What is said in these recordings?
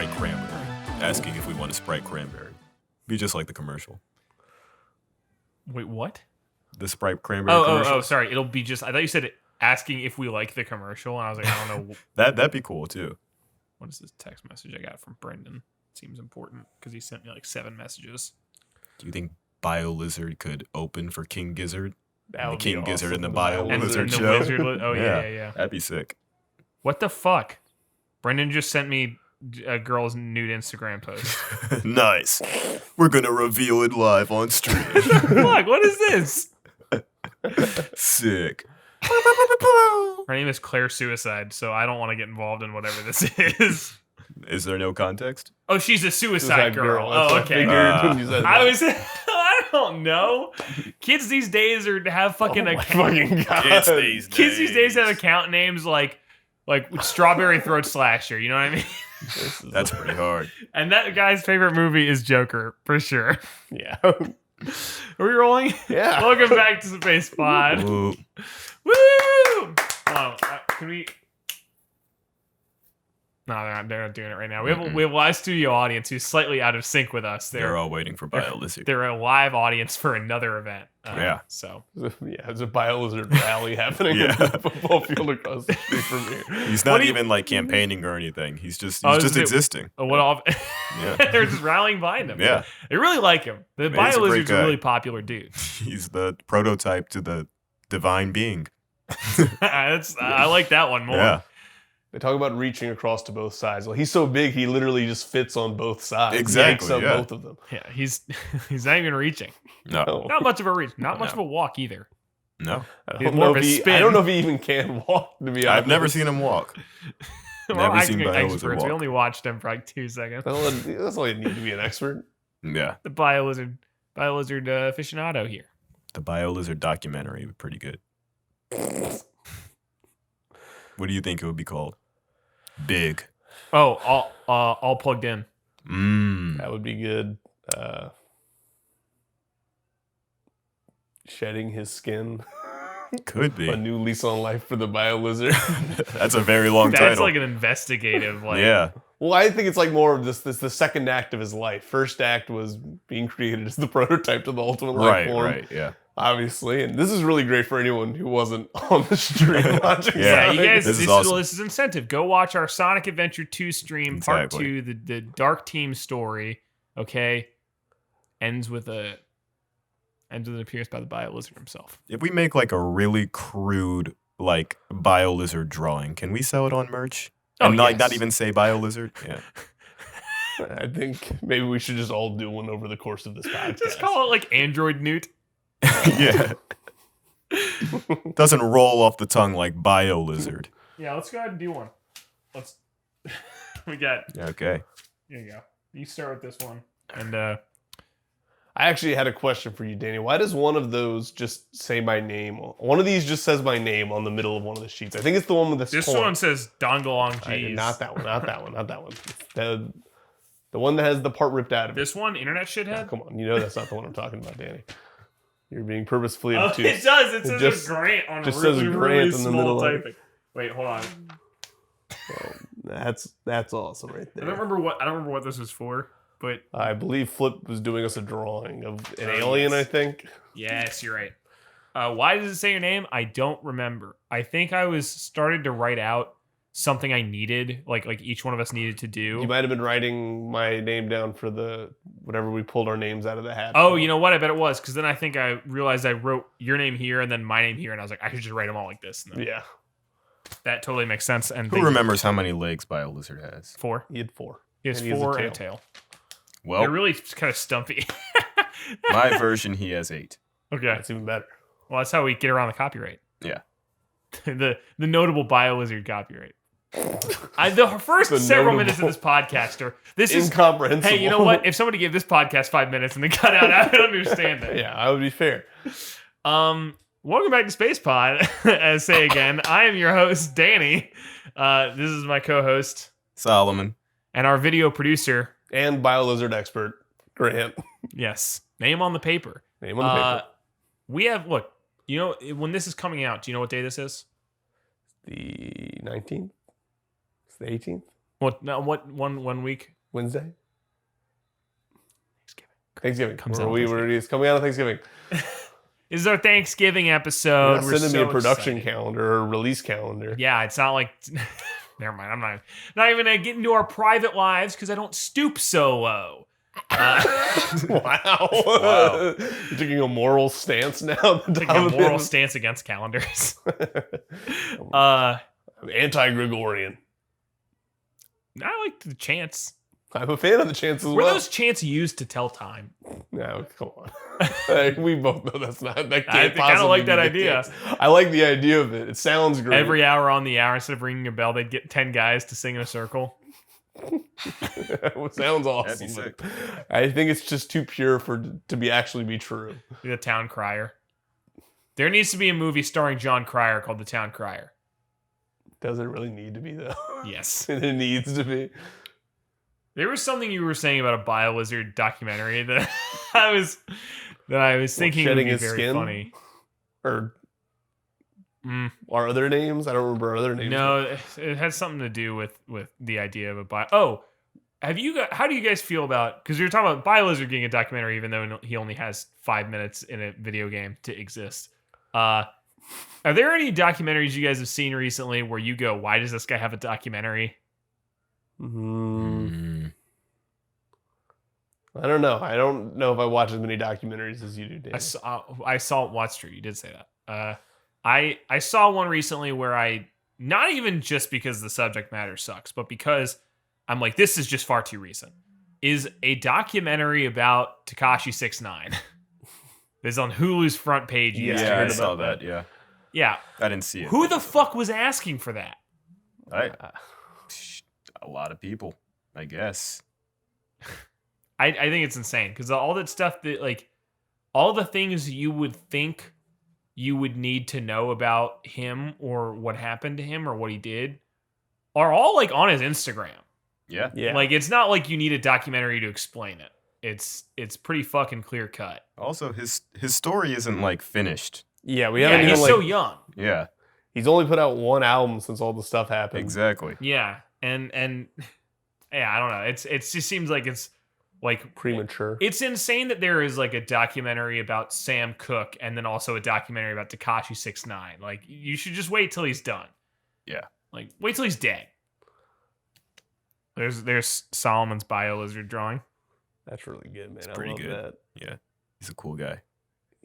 Sprite cranberry, asking if we want a Sprite cranberry. Be just like the commercial. Wait, what? The Sprite cranberry commercial. Oh, sorry. It'll be just, I thought you said asking if we like the commercial, and I was like, I don't know. That'd be cool, too. What is this text message I got from Brendan? Seems important, because he sent me like 7 messages. Do you think Biolizard could open for King Gizzard? That would the King be Gizzard awesome. and the Biolizard And the show. wizard, yeah. That'd be sick. What the fuck? Brendan just sent me a girl's nude Instagram post. Nice. We're gonna reveal it live on stream. Fuck, what is this? Sick. Her name is Claire Suicide, so I don't want to get involved in whatever this is. Is there no context? Oh, she's a suicide girl. That's Oh, what I okay. figured when you said I that. was, I don't know. Kids these days have fucking Oh my account. fucking God. Kids These days have account names like Strawberry Throat Slasher. You know what I mean? That's pretty hard. And that guy's favorite movie is Joker for sure. Yeah. Are we rolling? Yeah. Welcome back to Space Pod. Ooh. Woo! Oh, can we? No, they're not doing it right now. We have a live studio audience who's slightly out of sync with us. They're all waiting for Biolizard. They're a live audience for another event. Yeah. So Yeah, there's a Biolizard rally happening Yeah. in the football field across the street from here. He's not even like campaigning or anything. He's just existing. what all? Yeah. They're just rallying behind him. Yeah. They really like him. The Man, he's a great Biolizard's a guy. really popular dude. He's the prototype to the divine being. I like that one more. Yeah. They talk about reaching across to both sides. Well, he's so big, he literally just fits on both sides. Exactly, He yanks yeah. up both of them. Yeah, he's not even reaching. No. Oh. Not much of a reach. Not much No. of a walk either. No. I He's don't, more know of if a he, spin. I don't know if he even can walk, to be honest. I've never seen him walk. We're Never acting seen like Biolizard experts. walk. We only watched him for like 2 seconds. That's all you need to be an expert. Yeah. The Biolizard aficionado here. The Biolizard documentary would be pretty good. What do you think it would be called? Big. Oh, all plugged in. That would be good. Shedding his skin. Could be. A new lease on life for the Biolizard. That's a very long That's title. like an investigative. Like, Yeah. Well, I think it's like more of this the second act of his life. First act was being created as the prototype to the ultimate life form. Right, yeah. Obviously, and this is really great for anyone who wasn't on the stream watching. Yeah, you Sonic. guys. This This is is awesome. this is incentive. Go watch our Sonic Adventure 2 stream, part Exactly. 2, the Dark Team story. Okay, ends with an appearance by the Biolizard himself. If we make like a really crude like Biolizard drawing, can we sell it on merch? Oh, And like yes. not even say Biolizard? Yeah. I think maybe we should just all do one over the course of this podcast. Just call it like Android Newt. Yeah. Doesn't roll off the tongue like Biolizard. Yeah, let's go ahead and do one. Let's. We got. Okay. Here you go. You start with this one, and I actually had a question for you, Danny. Why does one of those just say my name? One of these just says my name on the middle of one of the sheets. I think it's the one with the this point. one says Dongalong G's. Not that one. Not that one. Not that one. The one that has the part ripped out of it. This one, Internet Shithead. Come on, you know that's not the one I'm talking about, Danny. You're being purposefully Oh, obtuse. it does. It says just- a Grant on just really, says Grant really in the small middle of it. typing. Wait, hold on. That's awesome right I don't there. remember what this was for, but I believe Flip was doing us a drawing of an Oh, alien. yes. I think. yes, you're right. Why does it say your name? I don't remember. I think I was started to write out something I needed, like each one of us needed to do. You might have been writing my name down for the whatever we pulled our names out of the hat. Oh, for. you know what? I bet it was, because then I think I realized I wrote your name here and then my name here, and I was like, I should just write them all like this. And then Yeah, that totally makes sense. And Who remembers how many legs Biolizard has? 4? he had 4. He has And he has a 4 and a tail. tail. Well, They're really kind of stumpy. my version he has 8. Okay. That's even better. Well, that's how we get around the copyright. Yeah. the notable Biolizard copyright. The first The several notable- minutes of this podcast are this is. Incomprehensible. Hey, you know what? If somebody gave this podcast 5 minutes and they cut out, I would understand it. Yeah, I would be fair. Welcome back to Space Pod. As say again, I am your host, Danny. This is my co-host Solomon. and our video producer. And Biolizard expert, Grant. Yes, name on the paper. Name on the paper. We have look. You know when this is coming out. Do you know what day this is? The 19th? It's the 18th? What one week? Wednesday? Thanksgiving. Thanksgiving. It's coming out on Thanksgiving. This is our Thanksgiving You're episode. not sending me a production excited. calendar or release calendar. Yeah, it's not like. Never mind. I'm not even gonna get into our private lives because I don't stoop so low. Wow. You're taking a moral stance now. Taking a moral stance against calendars. I'm anti-Gregorian. I like the chants. I'm a fan of the chants as Were well. those chants used to tell time? No, come on. Like, we both know that's not. That can't I kind of like that idea. I like the idea of it. It sounds great. Every hour on the hour, instead of ringing a bell, they'd get 10 guys to sing in a circle. It sounds awesome. That'd be sick. I think it's just too pure to be actually be true. The Town Crier. There needs to be a movie starring John Cryer called The Town Crier. Does it really need to be though? Yes. It needs to be. There was something you were saying about a Biolizard documentary that I was thinking would shedding be his very skin? funny. Or are other names? I don't remember other names. No, it has something to do with the idea of a bio. Oh, how do you guys feel about, because you're talking about Biolizard getting a documentary even though he only has 5 minutes in a video game to exist. Are there any documentaries you guys have seen recently where you go, why does this guy have a documentary? I don't know. I don't know if I watch as many documentaries as you do, Dan. I saw What's True. You did say that. I saw one recently where I, not even just because the subject matter sucks, but because I'm like, this is just far too recent, is a documentary about Tekashi 6ix9ine. It's on Hulu's front page. Yeah, Yeah, I heard saw about that. Yeah, Yeah. I didn't see it. Who the fuck was asking for that? A lot of people, I guess. I think it's insane because all that stuff that, like, all the things you would think you would need to know about him or what happened to him or what he did are all like on his Instagram. Yeah. Yeah. Like, it's not like you need a documentary to explain it. It's pretty fucking clear cut. Also, his story isn't like finished. Yeah, we Yeah, haven't he's even so like. young. Yeah, He's only put out one album since all the stuff happened. exactly. Yeah, and yeah, I don't know. It just seems like it's like Premature. it's insane that there is like a documentary about Sam Cooke and then also a documentary about Tekashi 6ix9ine. Like, you should just wait till he's done. Yeah. Like, wait till he's dead. There's Solomon's Biolizard drawing. That's really good, man. It's I pretty love good. that. Yeah, he's a cool guy.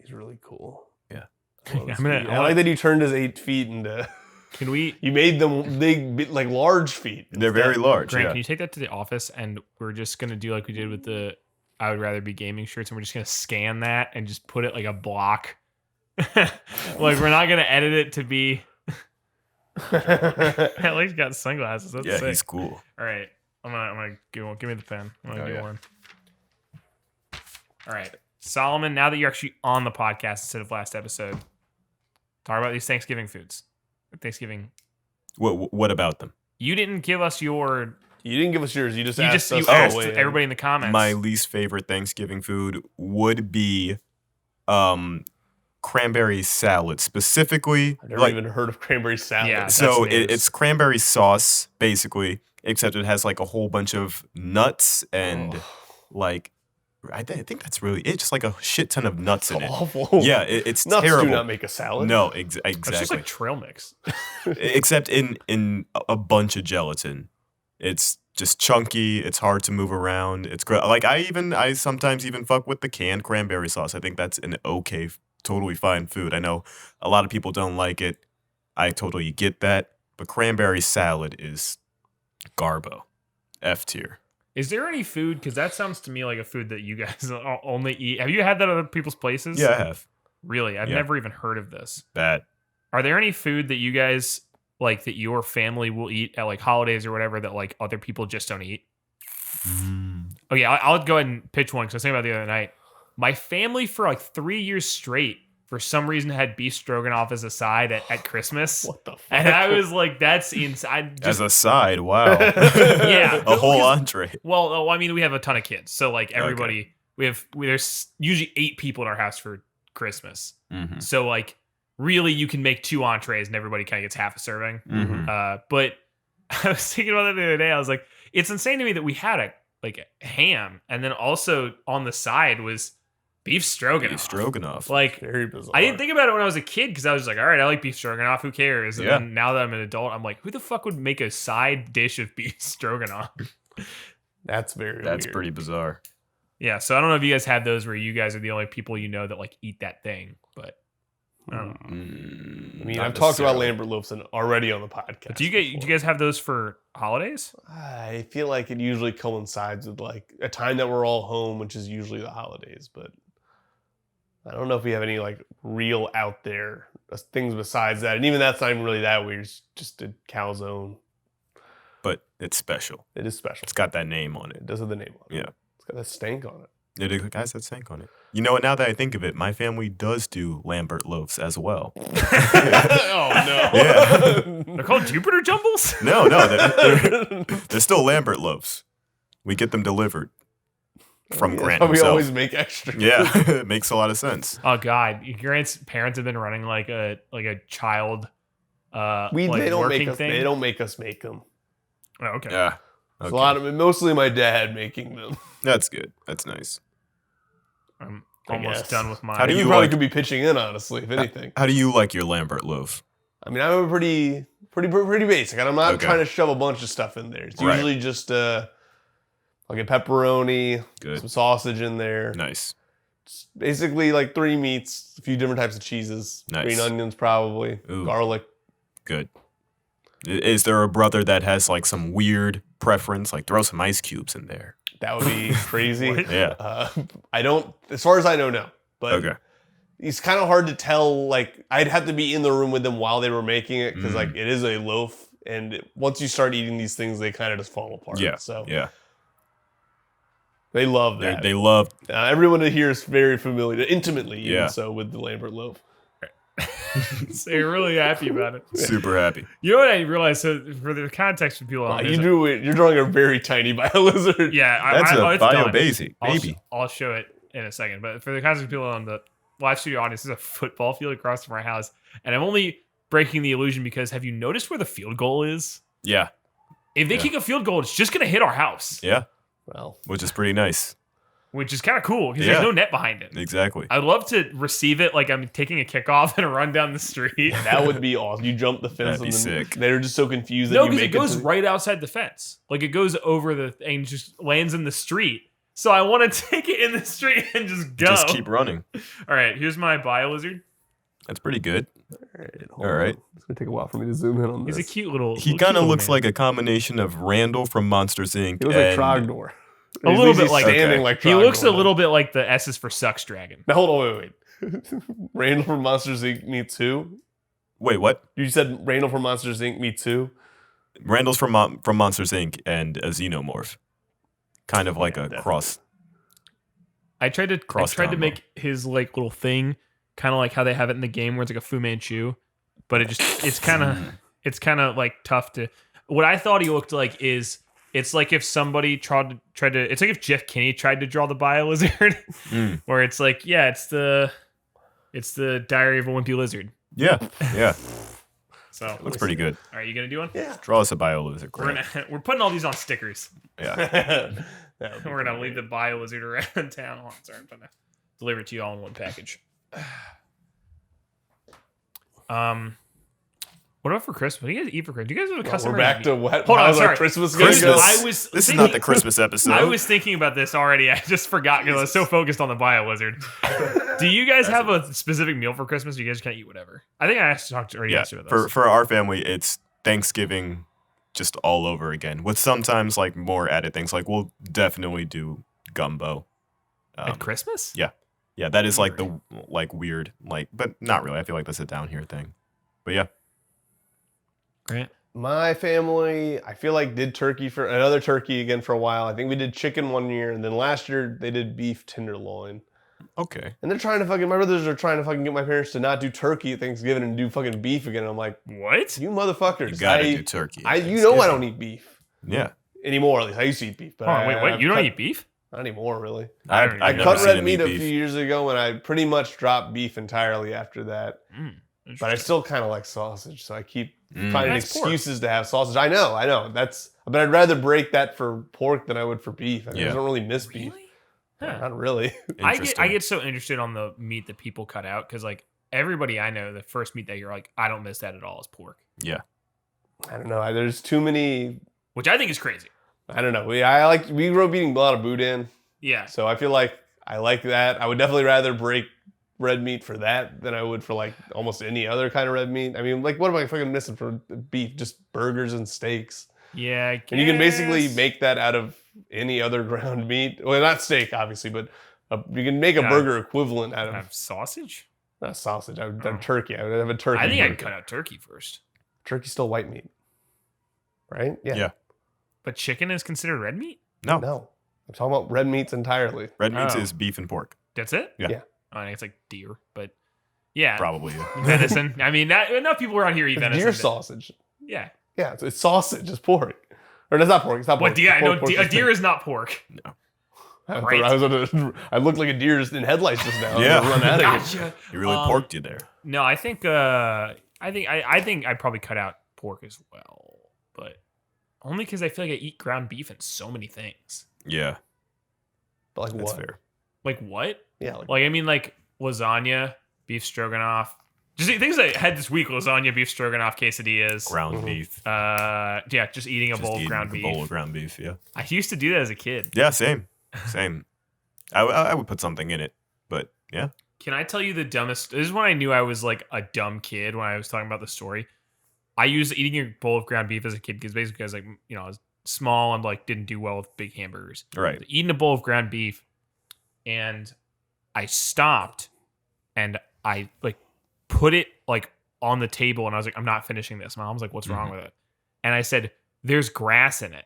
He's really cool. Yeah. I love his I'm gonna- feet. I I like that you turned his 8 feet into. Can we, You made them big, like large feet. They're very large. Grant, Yeah. can you take that to the office and we're just gonna do like we did with the I Would Rather Be Gaming shirts, and we're just gonna scan that and just put it like a block. Like, we're not gonna edit it to be. At least got sunglasses. That's Yeah, sick. he's cool. All right, I'm gonna give one. Give me the pen. I'm gonna Oh, do yeah. one. All right, Solomon. Now that you're actually on the podcast instead of last episode, talk about these Thanksgiving foods. Thanksgiving. What about them? You didn't give us your. You didn't give us yours. You just You asked just us. you asked to weigh in. everybody in the comments. My least favorite Thanksgiving food would be cranberry salad, specifically. I've never Like, even heard of cranberry salad. Yeah. so that's news. it's cranberry sauce, basically, except it has like a whole bunch of nuts and like I think that's really it. Just like a shit ton of nuts in it. awful. Yeah, it's Nuts terrible. do not make a salad. No, It's exactly. just like trail mix. Except in a bunch of gelatin. It's just chunky. It's hard to move around. It's great. Like I sometimes even fuck with the canned cranberry sauce. I think that's an okay, totally fine food. I know a lot of people don't like it. I totally get that. But cranberry salad is garbo, F tier. Is there any food? Because that sounds to me like a food that you guys only eat. Have you had that at other people's places? Yeah, I have Really? I've Yeah. never even heard of this. that. Are there any food that you guys like that your family will eat at like holidays or whatever that like other people just don't eat? Oh yeah, I'll go ahead and pitch one because I was thinking about it the other night. My family for like 3 years straight, for some reason, had beef stroganoff as a side at Christmas. What the fuck? And I was like, that's inside. As a side, wow. Yeah. A whole entree. Well, I mean, we have a ton of kids, so like everybody, there's usually 8 people in our house for Christmas. Mhm. So like, really, you can make 2 entrees and everybody kind of gets half a serving. Mhm. But I was thinking about that the other day. I was like, it's insane to me that we had a ham, and then also on the side was beef stroganoff. Beef stroganoff. Like, Very bizarre. I didn't think about it when I was a kid because I was like, all right, I like beef stroganoff. Who cares? And Yeah. then now that I'm an adult, I'm like, who the fuck would make a side dish of beef stroganoff? That's weird. pretty bizarre. Yeah, so I don't know if you guys have those where you guys are the only people you know that like eat that thing, but I don't know. I mean, I've talked about Lambert loaves already on the podcast. But do you guys have those for holidays? I feel like it usually coincides with like a time that we're all home, which is usually the holidays. But I don't know if we have any like real out there things besides that, and even that's not even really that weird. It's just a calzone. But it's special. It is special. It's got that name on it. It does have the name on it. Yeah. It's got that stank on it. It has that stank on it. You know what? Now that I think of it, my family does do Lambert loaves as well. Oh no! Yeah. They're called Jupiter Jumbles? No, they're still Lambert loaves. We get them delivered from Grant We himself. always make extra. Yeah, it makes a lot of sense. Oh God, Grant's parents have been running like a child like They don't working make us. thing. They don't make us make them. Oh, okay. Yeah. It's Okay. a lot of mostly my dad making them. That's good. That's nice. I'm I almost guess. done with mine. How do You you probably like- could be pitching in, honestly, if anything. How do you like your Lambert loaf? I mean, I'm a pretty basic, and I'm not Okay. trying to shove a bunch of stuff in there. It's Right. usually just I'll get pepperoni, Good. some sausage in there. Nice. It's basically like 3 meats, a few different types of cheeses, Nice. green onions probably, Ooh. garlic. Good. Is there a brother that has like some weird preference? Like throw some ice cubes in there. That would be crazy. What? Yeah. I don't, as far as I know, no. But Okay. it's kind of hard to tell. Like, I'd have to be in the room with them while they were making it because, like, it is a loaf, and once you start eating these things, they kind of just fall apart. Yeah. So Yeah. they love They that. they love. Everyone here is very familiar, intimately, even Yeah. so, with the Lambert loaf. So you're really happy about it. Super happy. You know what I realized? So for the context for people, Wow, on you're drawing a very tiny Biolizard. yeah, That's oh, a it's done. bio basic, I'll, baby. I'll show it in a second. But for the context of people on the live studio audience, there's a football field across from our house, and I'm only breaking the illusion because have you noticed where the field goal is? Yeah. If they Yeah. kick a field goal, it's just gonna hit our house, Yeah. Well, Which is pretty nice. which is kind of cool because Yeah. there's no net behind it. Exactly. I'd love to receive it like I'm taking a kickoff and run down the street. that would be awesome. You jump the fence That'd be and then sick. they're just so confused that No, you because make it goes to- right outside the fence. Like it goes over the and just lands in the street. So I want to take it in the street and just go. Just keep running. All right, here's my Biolizard. That's pretty good. All All right. It's going to take a while for me to zoom in on this. He's a cute little. He little kind of cute looks little like a combination of Randall from Monsters Inc. He looks like and Trogdor. A little bit like- standing Okay. like man. He looks a Trogdor. little bit like the S's for Sucks Dragon. Now hold on, wait. Randall from Monsters Inc. meets who? Wait, what? You said Randall from Monsters Inc. meets who? Randall's from Monsters Inc. and a xenomorph. Kind of like a definitely. cross. I tried to Cross combo. make his like little thing kind of like how they have it in the game where it's like a Fu Manchu, but it's kind of like tough to. What I thought he looked like is it's like if somebody tried to. It's like if Jeff Kinney tried to draw the Biolizard, Mm. where it's like it's the Diary of a Wimpy Lizard. Yeah, yeah. So Looks pretty good. All right, you gonna do one? Yeah. Draw us a Biolizard. We're putting all these on stickers. Yeah. We're gonna leave the Biolizard around town. Hold on, sorry, I'm gonna deliver it to you all in one package. What about for Christmas? What do you guys eat for Christmas? Do you guys have a Well, custom? we're back to what? Hold on, how's our sorry. Christmas gonna Christmas. go? I was This is thinking- not the Christmas episode. I was thinking about this already. I just forgot because I was so focused on the Biolizard. Do you guys have a specific meal for Christmas? Or you guys kind of eat whatever? I think I already yeah. asked you about this. For our family, it's Thanksgiving just all over again. With sometimes like more added things. Like we'll definitely do gumbo. At Christmas? Yeah. Yeah, that is like the like weird, like, but not really. I feel like that's a down here thing. But yeah. Grant? My family, I feel like did another turkey again for a while. I think we did chicken one year, and then last year they did beef tenderloin. Okay. And they're trying to my brothers are trying to fucking get my parents to not do turkey at Thanksgiving and do fucking beef again. And I'm like, What? you motherfuckers. You gotta do turkey. at You know I Thanksgiving. don't eat beef Yeah. anymore. At least I used to eat beef, but Hold on, wait, what? I've You don't cut- eat beef? Not anymore, really. I've I I never cut seen red him meat eat a beef. few years ago, and I pretty much dropped beef entirely after that. But I still kind of like sausage, so I keep finding That's pork. excuses to have sausage. I know. But I'd rather break that for pork than I would for beef. I Yeah. don't really miss beef. Really? Huh. Not really. I Interesting. get so interested on the meat that people cut out because like everybody I know, the first meat that you're like, I don't miss that at all is pork, Yeah. I don't know. There's too many. which I think is crazy. I don't know. We grew up eating a lot of boudin, Yeah. so I feel like I like that. I would definitely rather break red meat for that than I would for like almost any other kind of red meat. I mean, like, what am I fucking missing for beef? Just burgers and steaks. Yeah. I And you can basically guess. make that out of any other ground meat. Well, not steak, obviously, but you can make a Yeah. burger equivalent out of Have sausage. not sausage. I would have Oh. turkey. I would have a turkey. I think I'd burger. cut out turkey first, Turkey's still white meat, right? Yeah. but chicken is considered red meat. No. No, I'm talking about red meats entirely. Red meat Oh. is beef and pork. That's it. Yeah. Yeah. I think it's like deer, but yeah, Probably. Yeah. venison. I mean, enough people around here eat It's venison. deer that- sausage. Yeah. Yeah, it's sausage. It's pork. Or that's not pork. It's not pork. What deer? I know Pork a is deer is not pork. Right. I looked like a deer in headlights just now. Yeah. I was gonna run out of here. Gotcha. You really porked you there. No, I think I'd probably cut out pork as well, but only because I feel like I eat ground beef in so many things. Yeah. But like That's what? fair. Like what? Yeah, like Like I mean, like lasagna, beef stroganoff. Just things I had this week: lasagna, beef stroganoff, quesadillas. Ground Mhm. beef. Yeah, just eating a Just bowl of eating ground a beef. bowl of ground beef. Yeah. I used to do that as a kid. Yeah. Same. Same. I would put something in it, but yeah. Can I tell you the dumbest? This is when I knew I was like a dumb kid when I was talking about the story. I used eating a bowl of ground beef as a kid because basically I was like, I was small and like didn't do well with big hamburgers. Right. So eating a bowl of ground beef, and I stopped and I like put it like on the table and I was like, I'm not finishing this. My mom's like, what's wrong with it? And I said, there's grass in it.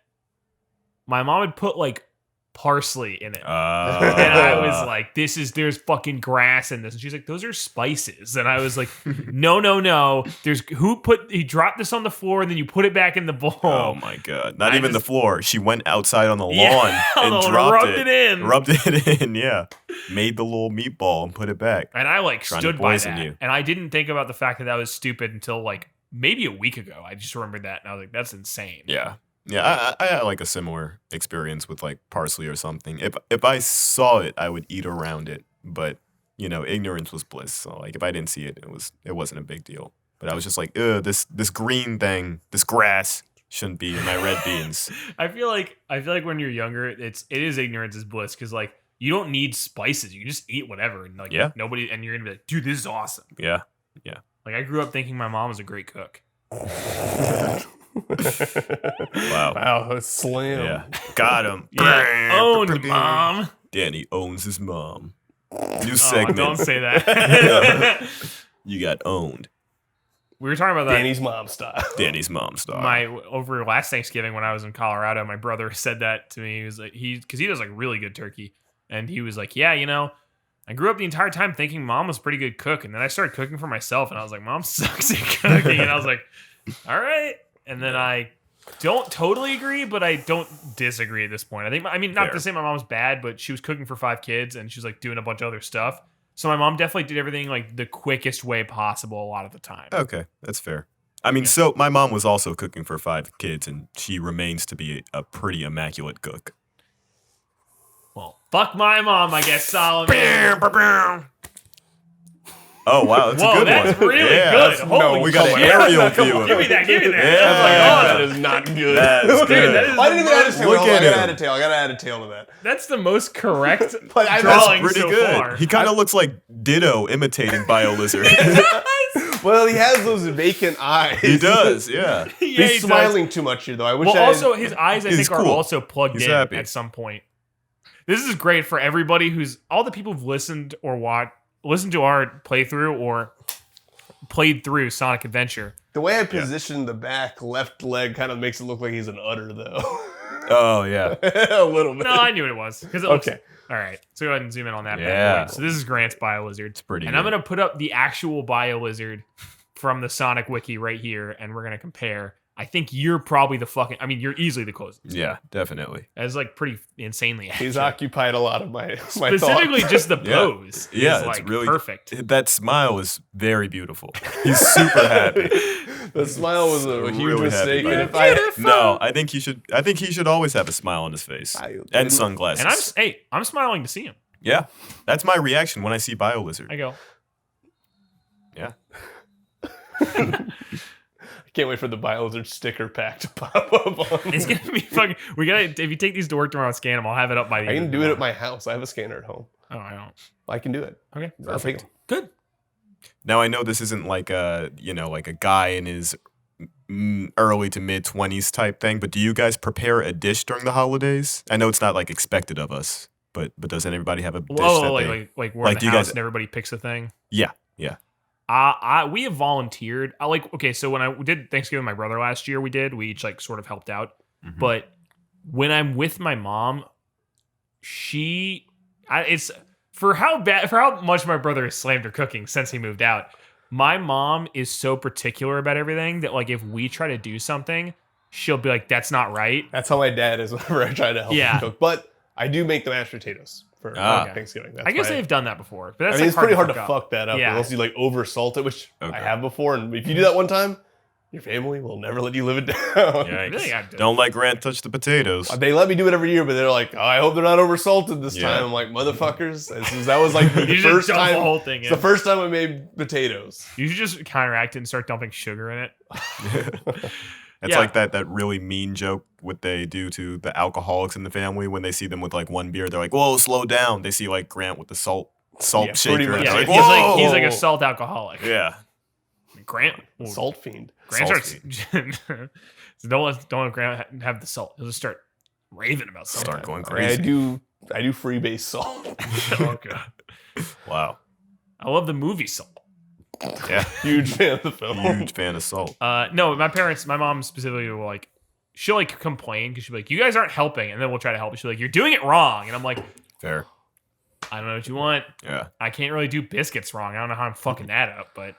My mom had put like parsley in it. And I was like, there's fucking grass in this. And she's like, those are spices. And I was like, no. He dropped this on the floor and then you put it back in the bowl. Oh my god! Not I even the just- floor. She went outside on the lawn Yeah, and dropped rubbed it in. Rubbed it in. Yeah. Made the little meatball and put it back. And I like Trying to stood by poison that. you. And I didn't think about the fact that was stupid until like maybe a week ago. I just remembered that and I was like, that's insane. Yeah. Yeah. I had like a similar experience with like parsley or something. If I saw it, I would eat around it. But ignorance was bliss. So like if I didn't see it, it wasn't a big deal. But I was just like, this green thing, this grass shouldn't be in my red beans. I feel like when you're younger, it is ignorance is bliss because like you don't need spices. You can just eat whatever and like Yeah. nobody and you're gonna be like, dude, this is awesome. Yeah. Like I grew up thinking my mom was a great cook. Wow. Wow, slam. Yeah. Got him. Yeah, owned mom. Danny owns his mom. New Oh, segment. don't say that. You got owned. We were talking about that. Danny's mom style. Danny's mom star. Over last Thanksgiving when I was in Colorado, my brother said that to me. He was like, because he does like really good turkey, and he was like, yeah, I grew up the entire time thinking mom was a pretty good cook, and then I started cooking for myself, and I was like, mom sucks at cooking, and I was like, all right, and then I don't totally agree, but I don't disagree at this point. I mean, not Fair. to say my mom's bad, but she was cooking for 5 kids, and she was like doing a bunch of other stuff. So my mom definitely did everything like the quickest way possible a lot of the time. Okay, that's fair. I mean, so my mom was also cooking for 5 kids, and she remains to be a pretty immaculate cook. Well, fuck my mom, I guess, Solomon. Oh wow, that's Whoa, a good that's one. really Yeah, good. that's- Holy we got an shit. aerial view of Give me it. that. Give me that. Yeah. That's That like, is not good. That's Dude, good. that is I didn't even add a tail. Look I at gotta him. add a tail. I gotta add a tail to that. that's the most correct But I- that's drawing Pretty so good. far. He kind of looks like Ditto imitating Biolizard. Well, he has those vacant eyes. He does, yeah. Yeah, He's he does. smiling too much here, though. I wish Well, I had- also his eyes, I He's think, are cool. also plugged He's in happy. at some point. This is great for everybody who's all the people who've listened or listened to our playthrough or played through Sonic Adventure. The way I positioned the back left leg kind of makes it look like he's an udder, though. Oh yeah. A little bit. No, I knew what it was because it looks. Okay. All right, so go ahead and zoom in on that. bad Yeah. boy. So this is Grant's Biolizard. It's pretty And good. I'm gonna put up the actual Biolizard from the Sonic Wiki right here, and we're gonna compare. I think you're probably the fucking. I mean, you're easily the closest. Yeah, definitely. That's like pretty insanely. He's accurate. occupied a lot of my Specifically thoughts. just the pose. Yeah, is it's like really perfect. That smile is very beautiful. He's super happy. The smile was a huge Really happy mistake. about And it. if I, No, I think he should always have a smile on his face and sunglasses. And I'm smiling to see him. Yeah, that's my reaction when I see Biolizard. I go. Yeah. I can't wait for the Biolizard sticker pack to pop up on. It's gonna be fucking. We gotta. If you take these to work tomorrow and scan them, I'll have it up by the I end can of do it tomorrow. at my house. I have a scanner at home. Oh, I don't. I can do it. Okay, I'll take them. good. Now I know this isn't like a like a guy in his early to mid 20s type thing, but do you guys prepare a dish during the holidays? I know it's not like expected of us, but does anybody have a dish? Oh, that like we're in do the you house guys- and everybody picks a thing. Yeah. We have volunteered. Okay, so when I did Thanksgiving with my brother last year, we each like sort of helped out. Mhm. But when I'm with my mom, it's for how much my brother has slammed her cooking since he moved out. My mom is so particular about everything that like if we try to do something, she'll be like, "That's not right." That's how my dad is whenever I try to help Yeah. him cook. But I do make the mashed potatoes for Thanksgiving. That's I guess my- they've done that before, but I that's mean, like it's pretty hard to up. fuck that up Yeah. unless you like over salt it, which Okay. I have before. And if you do that one time, your family will never let you live it down. Yikes. Really, I do. Don't let Grant touch the potatoes. They let me do it every year, but they're like, "Oh, I hope they're not over salted this Yeah. time." I'm like, "Motherfuckers!" That was like the You just first dump time. the whole thing It's in. the first time I made potatoes. You should just counteract it and start dumping sugar in it. It's Yeah. like that really mean joke what they do to the alcoholics in the family when they see them with like one beer. They're like, "Whoa, slow down." They see like Grant with the salt Yeah, pretty shaker. much. And Yeah, they're he's like, like he's like Whoa. a salt alcoholic. yeah. Grant, Salt fiend. Grant Salt starts. don't let Grant have the salt. He'll just start raving about salt. Start going I crazy. do free base salt. Oh god, Wow. I love the movie Salt. Yeah. Huge fan of the film. Huge fan of salt. No, my mom specifically will like. She'll like complain because she'll be like, "You guys aren't helping," and then we'll try to help. She'll be like, "You're doing it wrong," and I'm like, Fair. "I don't know what you want. Yeah. I can't really do biscuits wrong. I don't know how I'm fucking that up, but."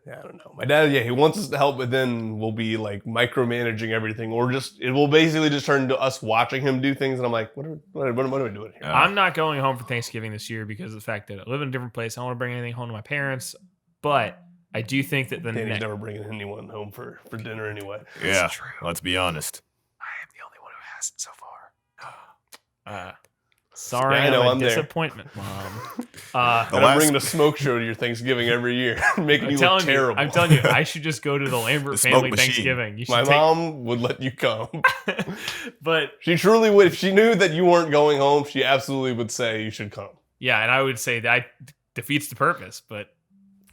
Yeah, I don't know. My dad, he wants us to help, but then we'll be like micromanaging everything, or it will basically just turn into us watching him do things, and I'm like, what are we doing here? Yeah. I'm not going home for Thanksgiving this year because of the fact that I live in a different place. I don't want to bring anything home to my parents, but I do think that the Danny's next. never bringing anyone home for dinner anyway. Yeah. true. Let's be honest. I am the only one who hasn't so far. Sorry, Yeah, I know, I'm a I'm there. disappointment, Mom. The I'm last- bringing a smoke show to your Thanksgiving every year, making you look I'm terrible. telling you, I should just go to the Lambert The smoke family machine. Thanksgiving. You should My take, mom would let you come. but She truly would. If she knew that you weren't going home, she absolutely would say you should come. yeah, and I would say that defeats the purpose. But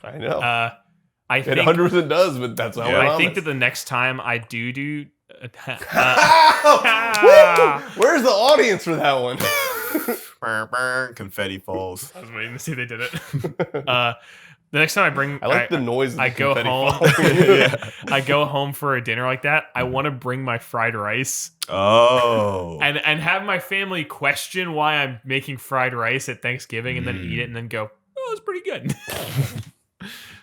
I know. I It think 100% does, but that's not Yeah. what I mom think is. that the next time I do. Woo! Where's the audience for that one? Burr, burr, confetti falls. I was waiting to see if they did it. The next time I bring, I like the noise. Of the I go confetti home. falling. Yeah. I go home for a dinner like that. I want to bring my fried rice Oh. and have my family question why I'm making fried rice at Thanksgiving, and then eat it and then go, "Oh, it's pretty good."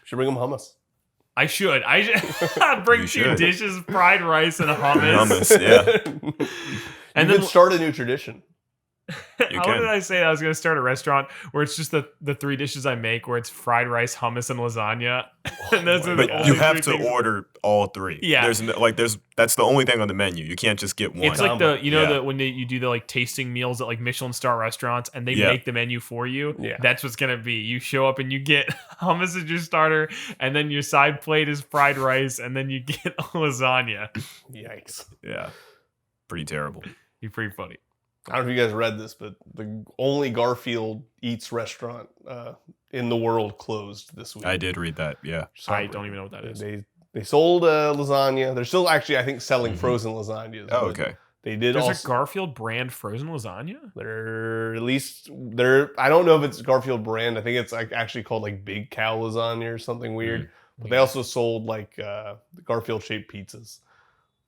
Should bring them hummus. I should bring You 2 should. dishes of fried rice and a hummus. Hummus, yeah. And you then could start a new tradition. You how can. did I say I was going to start a restaurant where it's just the 3 dishes I make, where it's fried rice, hummus, and lasagna. And those are the But only you have 3 to things. order all 3. Yeah. That's the only thing on the menu. You can't just get one. It's like the Yeah. when you do the like tasting meals at like Michelin star restaurants and they Yeah. make the menu for you. Yeah. That's what's gonna be. You show up and you get hummus as your starter, and then your side plate is fried rice, and then you get lasagna. Yikes. Yeah. Pretty terrible. You're pretty funny. I don't know if you guys read this, but the only Garfield Eats restaurant in the world closed this week. I did read that. Yeah. I don't even know what that is. They sold lasagna. They're still actually, I think, selling Mhm. frozen lasagnas. Oh, but okay. They did There's also. a Garfield brand frozen lasagna. They're at least they're. I don't know if it's Garfield brand. I think it's like actually called like Big Cow lasagna or something weird. But they also sold like Garfield shaped pizzas.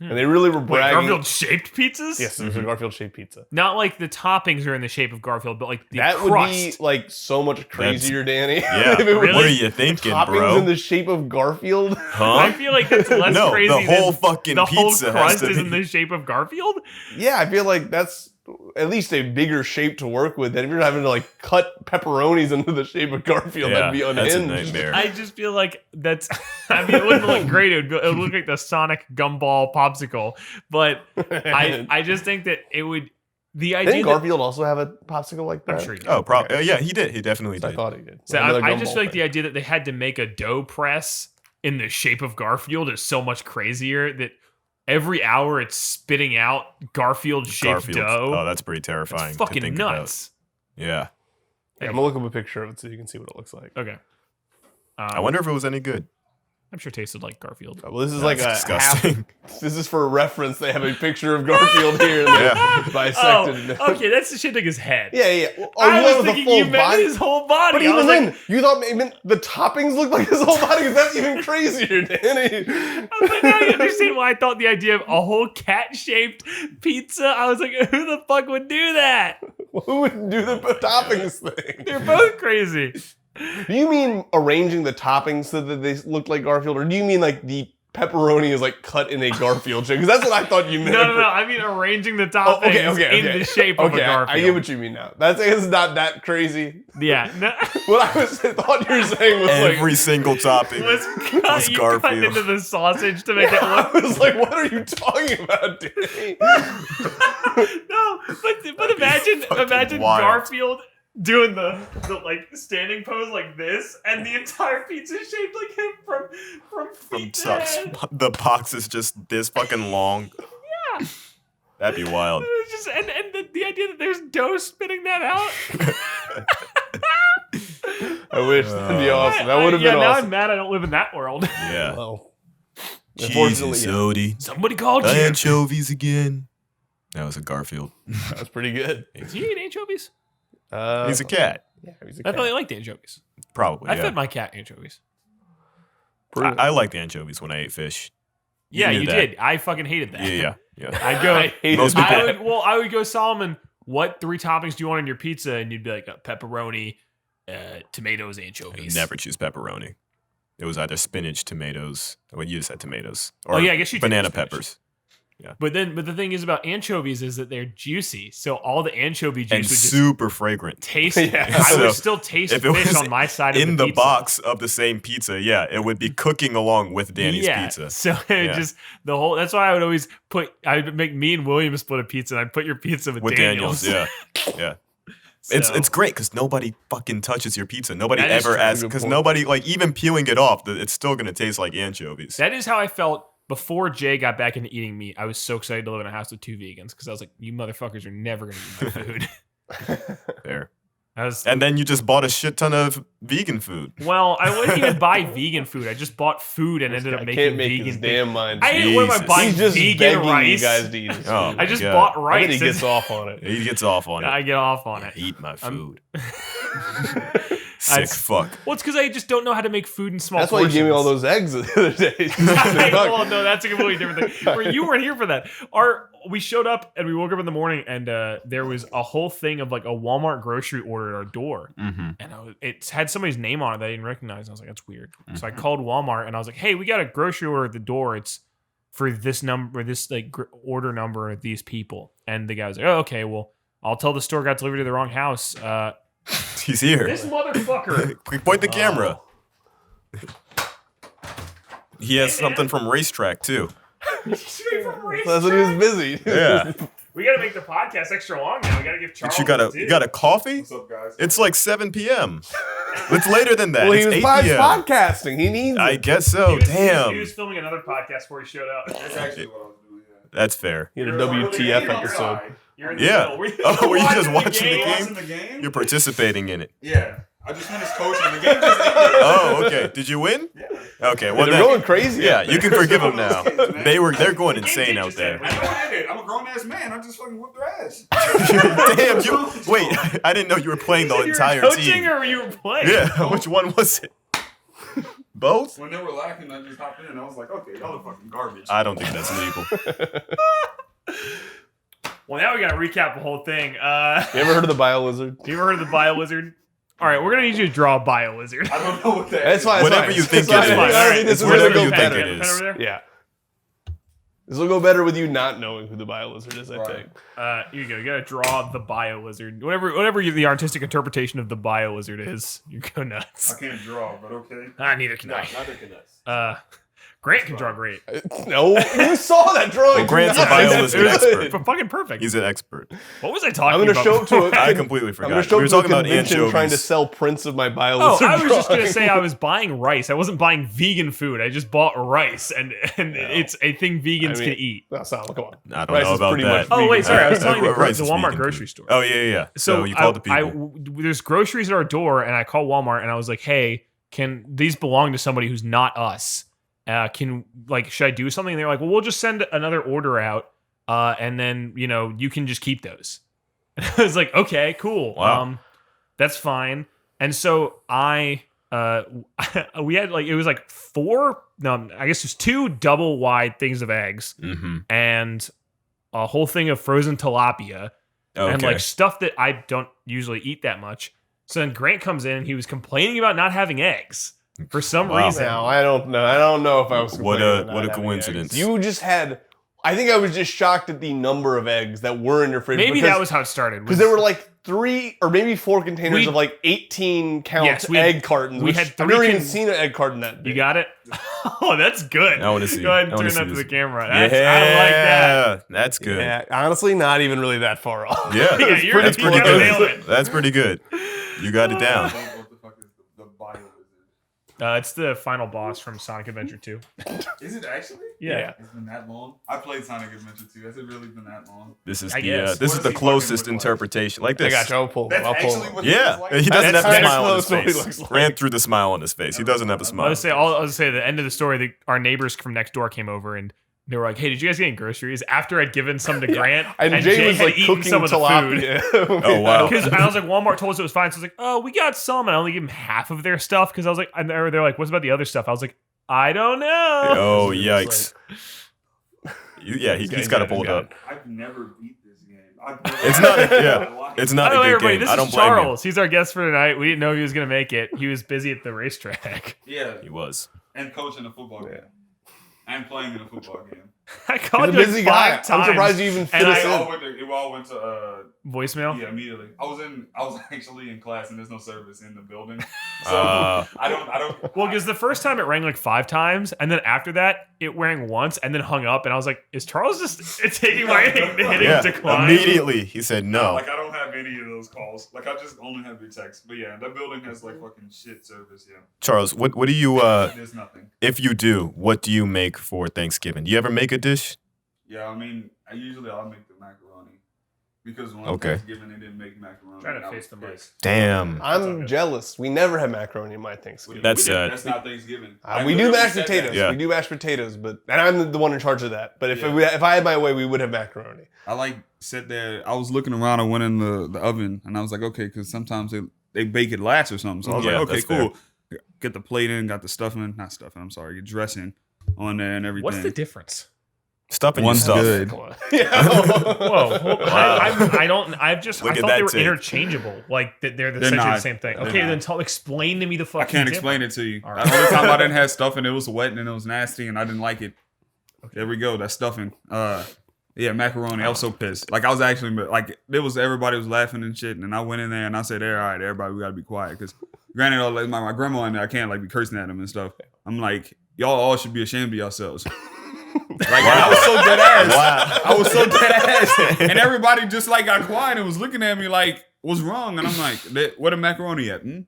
And they really were Wait, bragging. Garfield-shaped pizzas? Yes, there's a Garfield-shaped pizza. Not like the toppings are in the shape of Garfield, but like the That crust. would be like so much crazier, Danny. Yeah. If it was, What are you thinking, toppings bro? in the shape of Garfield. Huh? I feel like that's less No, crazy the whole than fucking the whole pizza has crust to is be. in the shape of Garfield. Yeah, I feel like that's at least a bigger shape to work with than if you're having to like cut pepperonis into the shape of Garfield. That'd be that's a unhinged. nightmare. I just feel like that's. I mean, it wouldn't look great. It would look like the Sonic gumball popsicle. But I just think that it would. The idea. Didn't Garfield also have a popsicle like that? I'm sure. He did. Oh, probably. Yeah, he did. He definitely I did. thought he did. So Another I just gumball feel like thing. the idea that they had to make a dough press in the shape of Garfield is so much crazier that every hour it's spitting out Garfield-shaped dough. Oh, that's pretty terrifying. It's to fucking think nuts. About. Yeah. Yeah, I'm gonna look up a picture of it so you can see what it looks like. Okay. I wonder if it was any good. I'm sure it tasted like Garfield. Well, this is That's like a disgusting. half. This is for reference. They have a picture of Garfield here. And Yeah. they bisected. Oh, okay, that's the shit like his head. Yeah, yeah. Oh, I you was went with thinking the full you meant body. his whole body. But I was even like, then, you thought maybe the toppings looked like his whole body. Because that's even crazier, Danny. I was like, now you understand why I thought the idea of a whole cat-shaped pizza. I was like, who the fuck would do that? Who would do the toppings thing? They're both crazy. Do you mean arranging the toppings so that they look like Garfield, or do you mean like the pepperoni is like cut in a Garfield shape? Because that's what I thought you meant. No. I mean arranging the toppings in the shape of a Garfield. I get what you mean now. It's not that crazy. Yeah. No. What I thought you were saying was Every like. single topping Was was cut Garfield. into the sausage to make it I look. was like, what are you talking about, Danny? No, but imagine fucking wild. Garfield doing the like standing pose like this, and the entire pizza shaped like him from feet to head. The box is just this fucking long. Yeah. That'd be wild. It's just, and the idea that there's dough spitting that out. I wish that'd be awesome. That would have been now awesome. I'm mad I don't live in that world. Yeah. Well, Jesus, Odie. Somebody called you. Anchovies again. That was a Garfield. that's pretty good. Do you eat anchovies? He's a cat. Yeah, he's a I cat. thought you liked anchovies. Probably. I Yeah. fed my cat anchovies. I liked anchovies when I ate fish. Yeah, knew you that. did. I fucking hated that. Yeah. I'd go. hated Most people- I would go, Solomon, what 3 toppings do you want on your pizza? And you'd be like, pepperoni, tomatoes, anchovies. Never choose pepperoni. It was either spinach, tomatoes. Well, you just said tomatoes. Or Oh, yeah, I guess you did banana use spinach. peppers. But the thing is about anchovies is that they're juicy. So all the anchovy juice And would just super fragrant. taste. Yeah. I would So, still taste if it fish was on my side of In the the pizza. box of the same pizza, yeah, it would be cooking along with Danny's pizza. So it Yeah. just the whole. That's why I would always I'd make me and William split a pizza, and I'd put your pizza with Daniel's. Yeah. So, It's great because nobody fucking touches your pizza. Nobody That is ever true. asks Good because point. nobody like even peeling it off. It's still gonna taste like anchovies. that is how I felt before Jay got back into eating meat. I was so excited to live in a house with 2 vegans because I was like, you motherfuckers are never gonna eat my food. There. I was And then you just bought a shit ton of vegan food. well, I wouldn't even buy vegan food. I just bought food and ended up I making can't make vegan his things. damn mind. I didn't want to Jesus. buy He's just vegan begging rice. you guys to eat his food. Oh, I just God. bought I rice. bet he gets off on it. He gets off on it. I get off on it. Eat my I'm- food. Sick fuck. Well, it's because I just don't know how to make food in small That's why you portions. gave me all those eggs the other day. Well, no, that's a completely different thing. Where you weren't here for that. We showed up and we woke up in the morning and there was a whole thing of like a Walmart grocery order at our door, Mm-hmm. and it had somebody's name on it that I didn't recognize. And I was like, that's weird. So I called Walmart and I was like, hey, we got a grocery order at the door. It's for this number, this like order number of these people. And the guy was like, oh, okay, well, I'll tell the store got delivered to the wrong house. He's here. This motherfucker. Quick, point the camera. He has something from Racetrack too. Straight from That's when he was busy. Yeah. We got to make the podcast extra long now. We got to give Charles. But you got a coffee? What's up, guys? It's like 7 p.m. It's later than that. Well, he it's was 8 p.m. podcasting. He needs I it. guess so. He Damn. was filming another podcast before he showed up. That's actually what I was doing. Yeah. That's fair. He had a You're really WTF hating on episode. God. You're in the Yeah. middle. Oh, were you just watching the game? Watching the game? You're participating in it. Yeah. I just finished coaching. The game just ended. Oh, okay. Did you win? Yeah. Okay. Well, They're then, going crazy. yeah, out you there. can forgive them now. Man. They're going The game insane did out just there. end. I know I did. I'm a grown ass man. I just fucking whooped their ass. Damn, you wait. I didn't know you were playing the You were entire coaching team. or you were playing? Yeah, which one was it? Both? When they were laughing, I just hopped in. I was like, okay, y'all are fucking garbage. I don't think that's legal. Well, now we gotta recap the whole thing. You ever heard of the Biolizard? You ever heard of the Biolizard? All right, we're gonna need you to draw a Biolizard. I don't know what that That's is. fine. Whatever you think it That's is. fine. I think this It's is gonna whatever go you think better. it is. Over there? Yeah. This will go better with you not knowing who the Biolizard is, I Right. think. Here you go. You gotta draw the Biolizard. Whatever the artistic interpretation of the Biolizard is, you go nuts. I can't draw, but okay. Neither can I. neither can us. Grant can draw great. No, you saw that drawing. Well, Grant's a Nice. Biolizard expert. Fucking perfect. He's an expert. What was I talking I'm going about? to show up to I a... completely I'm forgot. going to show We were up to a talking about convention anchovies. trying to sell prints of my Oh, Biolizard I was just gonna drawing. say I was buying rice. I wasn't buying vegan food. I just bought rice, and it's a thing vegans can eat. No, Sam, come on. I don't Rice know is about pretty that. much Oh wait, sorry. I was telling you Rice the is Walmart vegan grocery food. store. Oh, yeah. So you called the people. There's groceries at our door, and I call Walmart, and I was like, "Hey, can these belong to somebody who's not us? Should I do something?" And they're like, "Well, we'll just send another order out, and then you can just keep those." And I was like, "Okay, cool. Wow. That's fine." And so we had it was like four. No, I guess there's 2 double wide things of eggs Mm-hmm. and a whole thing of frozen tilapia. Okay. And like stuff that I don't usually eat that much. So then Grant comes in and he was complaining about not having eggs for some Wow. reason. Now, I don't know if I was What complaining a- about what a having coincidence. eggs. You just had... I think I was just shocked at the number of eggs that were in your fridge. Maybe that was how it started. Because there were like 3 or maybe 4 containers We- of like 18 count Yes, we had- egg cartons. we which had I've 3 never even con- seen an egg carton that big. You got it? Oh, that's good. I want to see. Go ahead and I wanna turn that see to the this. camera. Yeah, That's, I like that. That's good. Yeah, honestly, not even really that far off. Yeah, Yeah, you're that's you pretty gotta good. nail it. That's pretty good. You got it down. What the fuck is the Biolizard? It's the final boss from Sonic Adventure 2. Is it actually? Yeah. It's been that long? I played Sonic Adventure 2. Has it really been that long? This is I the guess. this What is does the he fucking closest look like? interpretation. Like I this. got you. I'll pull him. That's I'll pull actually him. what he Yeah, looks like? he doesn't That's have a kinda smile on his close to what he face. looks like. Ran through the smile on his face. He doesn't have a I smile. was say, I'll say at the end of the story, our neighbors from next door came over and they were like, "Hey, did you guys get any groceries?" After I'd given some to Grant, And Jay was had like eaten cooking some of the food. tilapia. Oh, wow. Because I was like, Walmart told us it was fine. So I was like, "Oh, we got some," and I only gave them half of their stuff because I was like, and they're like, "What's about the other stuff?" I was like, "I don't know." Oh It's yikes! Yeah, he's got to pull it up. I've never beat this game. It's not. Yeah, it's not By a the way, good everybody, game. this I don't is blame you. Charles. He's our guest for tonight. We didn't know he was going to make it. He was busy at the racetrack. Yeah, He was. and coaching a football game. And playing in a football game. I He's called a you like busy 5 guy. times. I'm surprised you even fit And us I- in. It all went to Voicemail? yeah, immediately. I was actually in class and there's no service in the building. So Uh, I don't Well, because the first time it rang like 5 times, and then after that, it rang once and then hung up. And I was like, is Charles just taking my hitting yeah. decline? Immediately, he said no. like I don't have any of those calls. Like I just only have your text. But yeah, that building has like fucking shit service, yeah. Charles, what do you There's nothing. if you do, what do you make for Thanksgiving? Do you ever make a dish? Yeah, I mean, I'll make the macaroni. Because one Okay. Thanksgiving they didn't make macaroni. Try to and I face was the mic. pissed. Damn. I'm jealous. We never have macaroni in my Thanksgiving. That's That's not Thanksgiving. We do mashed said that. potatoes. Yeah. We do mashed potatoes, and I'm the one in charge of that. But if Yeah. if I had my way, we would have macaroni. I sat there. I was looking around. I went in the oven, and I was like, okay, because sometimes they bake it last or something. So I was Yeah, like, okay, that's cool. Get the plate in, got the stuffing, not stuffing. I'm sorry, get dressing on there and everything. What's the difference? Stuffing your One's stuff. good. Yeah. Whoa. I don't. I've just. Look I at thought that they were take. interchangeable. Like they're They're essentially the not. same thing. They're Okay, not. then explain to me the fucking I can't difference. explain it to you. All right. The only time I didn't have stuffing, it was wet and it was nasty, and I didn't like it. There we go. That's stuffing. Yeah, macaroni. I was so pissed. Like I was actually everybody was laughing and shit, and I went in there and I said, "All right, everybody, we gotta be quiet." Because granted, like my grandma in there, I can't like be cursing at them and stuff. I'm like, y'all all should be ashamed of yourselves. Like I was so dead ass. Wow. I was so dead ass, and everybody just like got quiet and was looking at me like, "What's wrong?" And I'm like, "Where the macaroni at?" And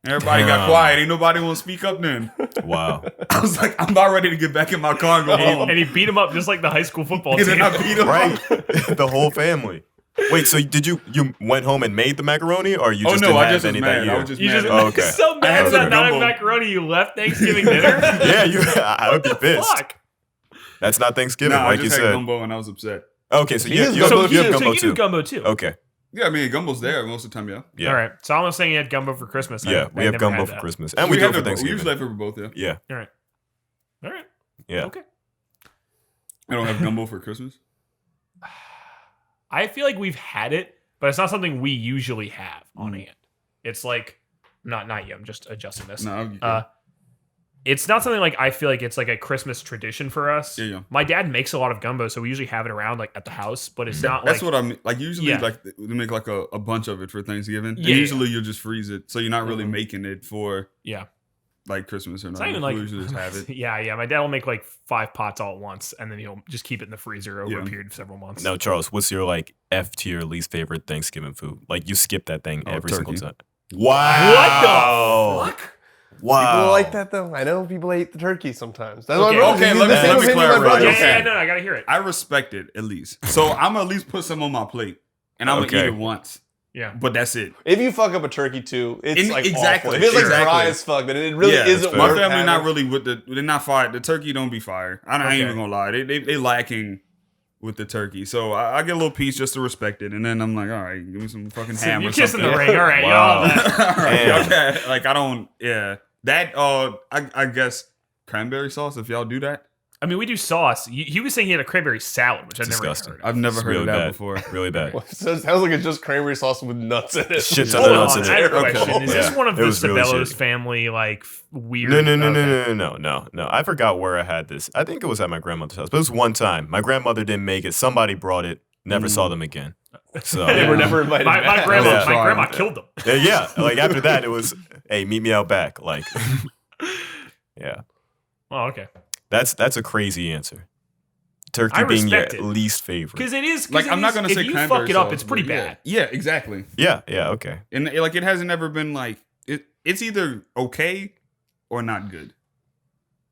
everybody got Damn. quiet. Ain't nobody want to speak up then. Wow. I was like, I'm about ready to get back in my car and go home. And he beat him up just like the high school football And team. then I beat him Right. up. The whole family. Wait, so did you went home and made the macaroni, or you Oh just no, didn't I have just was any mad. that year? I was just You mad. just Oh, okay. so I mad had about some not having gumbo. macaroni. You left Thanksgiving dinner. Yeah, I would be pissed. Fuck. That's not Thanksgiving, Nah, I like you just had said. gumbo and I was upset. Okay, so He you is have gumbo you have too. gumbo you too. do gumbo too. Okay. Yeah, I mean, gumbo's there most of the time. Yeah. Yeah. All right. So I'm saying you had gumbo for Christmas. Yeah, we I have never gumbo had for that. Christmas, and we do it for We Thanksgiving. usually have it for both. Yeah. Yeah, All right. All right. yeah. Okay. I don't have gumbo for Christmas. I feel like we've had it, but it's not something we usually have on hand. It's like not you. I'm just adjusting this. No. It's not something like I feel like it's like a Christmas tradition for us. Yeah. My dad makes a lot of gumbo, so we usually have it around like at the house, but it's not That's like what I mean. Like usually, Yeah. like they make like a bunch of it for Thanksgiving. Yeah, And usually you'll just freeze it, so you're not really Mhm. making it for yeah. like Christmas or It's not. not even like We usually just have it. yeah. My dad will make like 5 pots all at once, and then he'll just keep it in the freezer over Yeah. a period of several months. Now, Charles, what's your like F tier least favorite Thanksgiving food? Like you skip that thing Oh, every single turkey. time. Wow. What the fuck? Wow. People like that though. I know people hate the turkey sometimes. That's Okay, what I'm okay, He's let the me- same let me opinion my clarify. brother Yeah, Okay. has. no, I gotta hear it. I respect it at least. So I'm gonna at least put some on my plate, and I'm gonna Okay. eat it once. Yeah. But that's it. If you fuck up a turkey too, it's In- like exactly, awful. If it's like exactly. dry as fuck, then it really Yeah, isn't that's My fair. worth family not having. really with they're not fire. The turkey don't be fire. I ain't Okay. even gonna lie. They lacking with the turkey. So I get a little piece just to respect it, and then I'm like, all right, give me some fucking ham You're or kissing something. the ring. All right, Wow. y'all. All right, Damn. okay. Like I don't. Yeah. That. I guess cranberry sauce. If y'all do that, I mean, we do sauce. He was saying he had a cranberry salad, which I've never Disgusting. heard of. I've never It's heard really of that bad. before. Really bad. So it sounds like it's just cranberry sauce with nuts in it. Shit ton Hold of on, nuts in I have a it. question. Is this Yeah. one of It the was really Sabello's shitty. family like weird? No. I forgot where I had this. I think it was at my grandmother's house, but it was one time. My grandmother didn't make it. Somebody brought it. Never saw them again. So They were never invited My back. grandma, Yeah. my grandma killed them. yeah, like after that, it was, hey, meet me out back. Like, yeah, Oh, okay. that's a crazy answer. Turkey I being your respect it. least favorite. Because it is. Like I'm not gonna if say you cranberry fuck it up, sauce, it's pretty but yeah. bad. Yeah, exactly. Yeah, okay. And like it hasn't ever been like it's either okay or not good.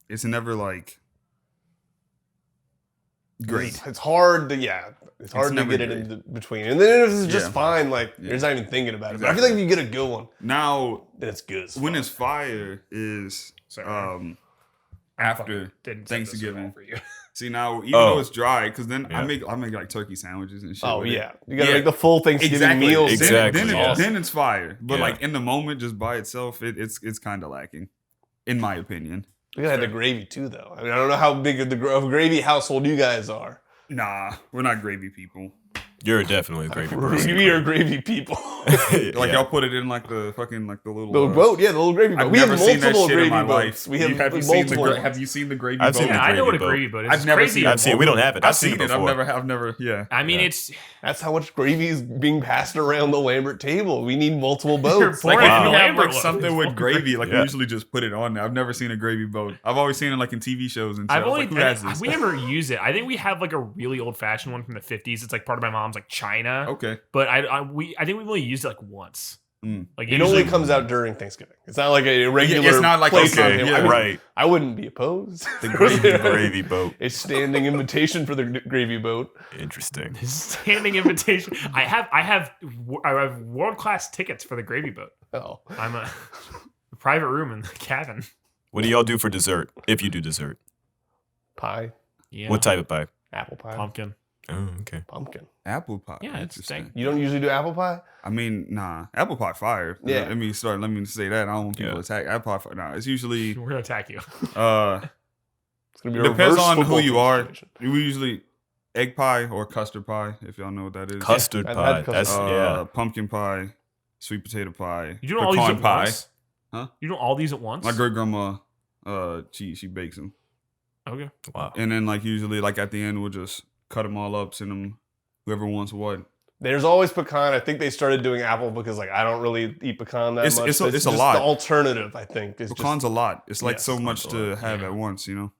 It's never like great. It's hard to It's hard to never get it great. in between. And then if it's just Yeah. fine, like Yeah. you're just not even thinking about it. But I Exactly. feel like if you get a good one, Now then it's good. as when fuck. it's fire is Sorry. after Didn't set this Thanksgiving. all for you. See now even Oh. though it's dry, because then I Yeah. make like turkey sandwiches and shit. Oh with it. yeah, you gotta Yeah. make the full Thanksgiving Exactly. meals. Exactly. Then, Yeah. then it's fire. But Yeah. like in the moment, just by itself, it's kind of lacking, in my opinion. We gotta have the gravy too, though. I mean, I don't know how big of of a gravy household you guys are. Nah, we're not gravy people. You're definitely a gravy person. We are gravy people. Like Yeah. y'all put it in like the fucking like the little The boat, yeah, the little gravy boat. I've We have never seen that multiple shit in gravy my boats. life. We have, you seen the multiple. have you seen the gravy I've boat? seen Yeah, I know what a gravy boat. gravy boat is. I've It's never crazy. seen I've seen it. We don't have it. I've seen it. before. I've never. Yeah. I mean, Yeah. it's That's how much gravy is being passed around the Lambert table. We need multiple You're boats. pouring Like Wow. if you have Lambert like loaf. something with gravy, like Yeah. we usually just put it on there. I've never seen a gravy boat. I've always seen it like in TV shows and shit. I've I was only like, who has this? we never use it. I think we have like a really old fashioned one from the 50s. It's like part of my mom's like china. Okay. But I think we've only used it like once. Mm. Like It usually only comes out during Thanksgiving. It's not like a regular. it's not like place okay, on here. yeah, I mean, right. I wouldn't be opposed. The gravy boat. A standing invitation for the gravy boat. Interesting. standing invitation. I have world class tickets for the gravy boat. Oh, I'm a private room in the cabin. What do y'all do for dessert? If you do dessert, pie, Yeah. what type of pie? apple pie, Pumpkin. Oh, okay. pumpkin. Apple pie. Yeah, it's interesting. You don't usually do apple pie? I mean, nah, apple pie fire. Yeah. Let me say that. I don't want people to attack apple pie fire. Nah, it's usually We're gonna attack you. It's gonna be a depends reverse on who football you are. situation. We usually egg pie or custard pie, if y'all know what that is. Custard I've pie. had custard. That's yeah. Pumpkin pie, sweet potato pie, You doing all these pecan at pie. once? Huh? You doing all these at once? My great grandma, she bakes them, Okay. Wow. and then like usually like at the end we'll just cut them all up, send them whoever wants what. There's always pecan. I think they started doing apple because like I don't really eat pecan that It's- much. it's a- So it's a just lot. The alternative, I think, is Pecan's a lot. It's like Yes, so much pecan's a to lot. have Yeah. at once, you know.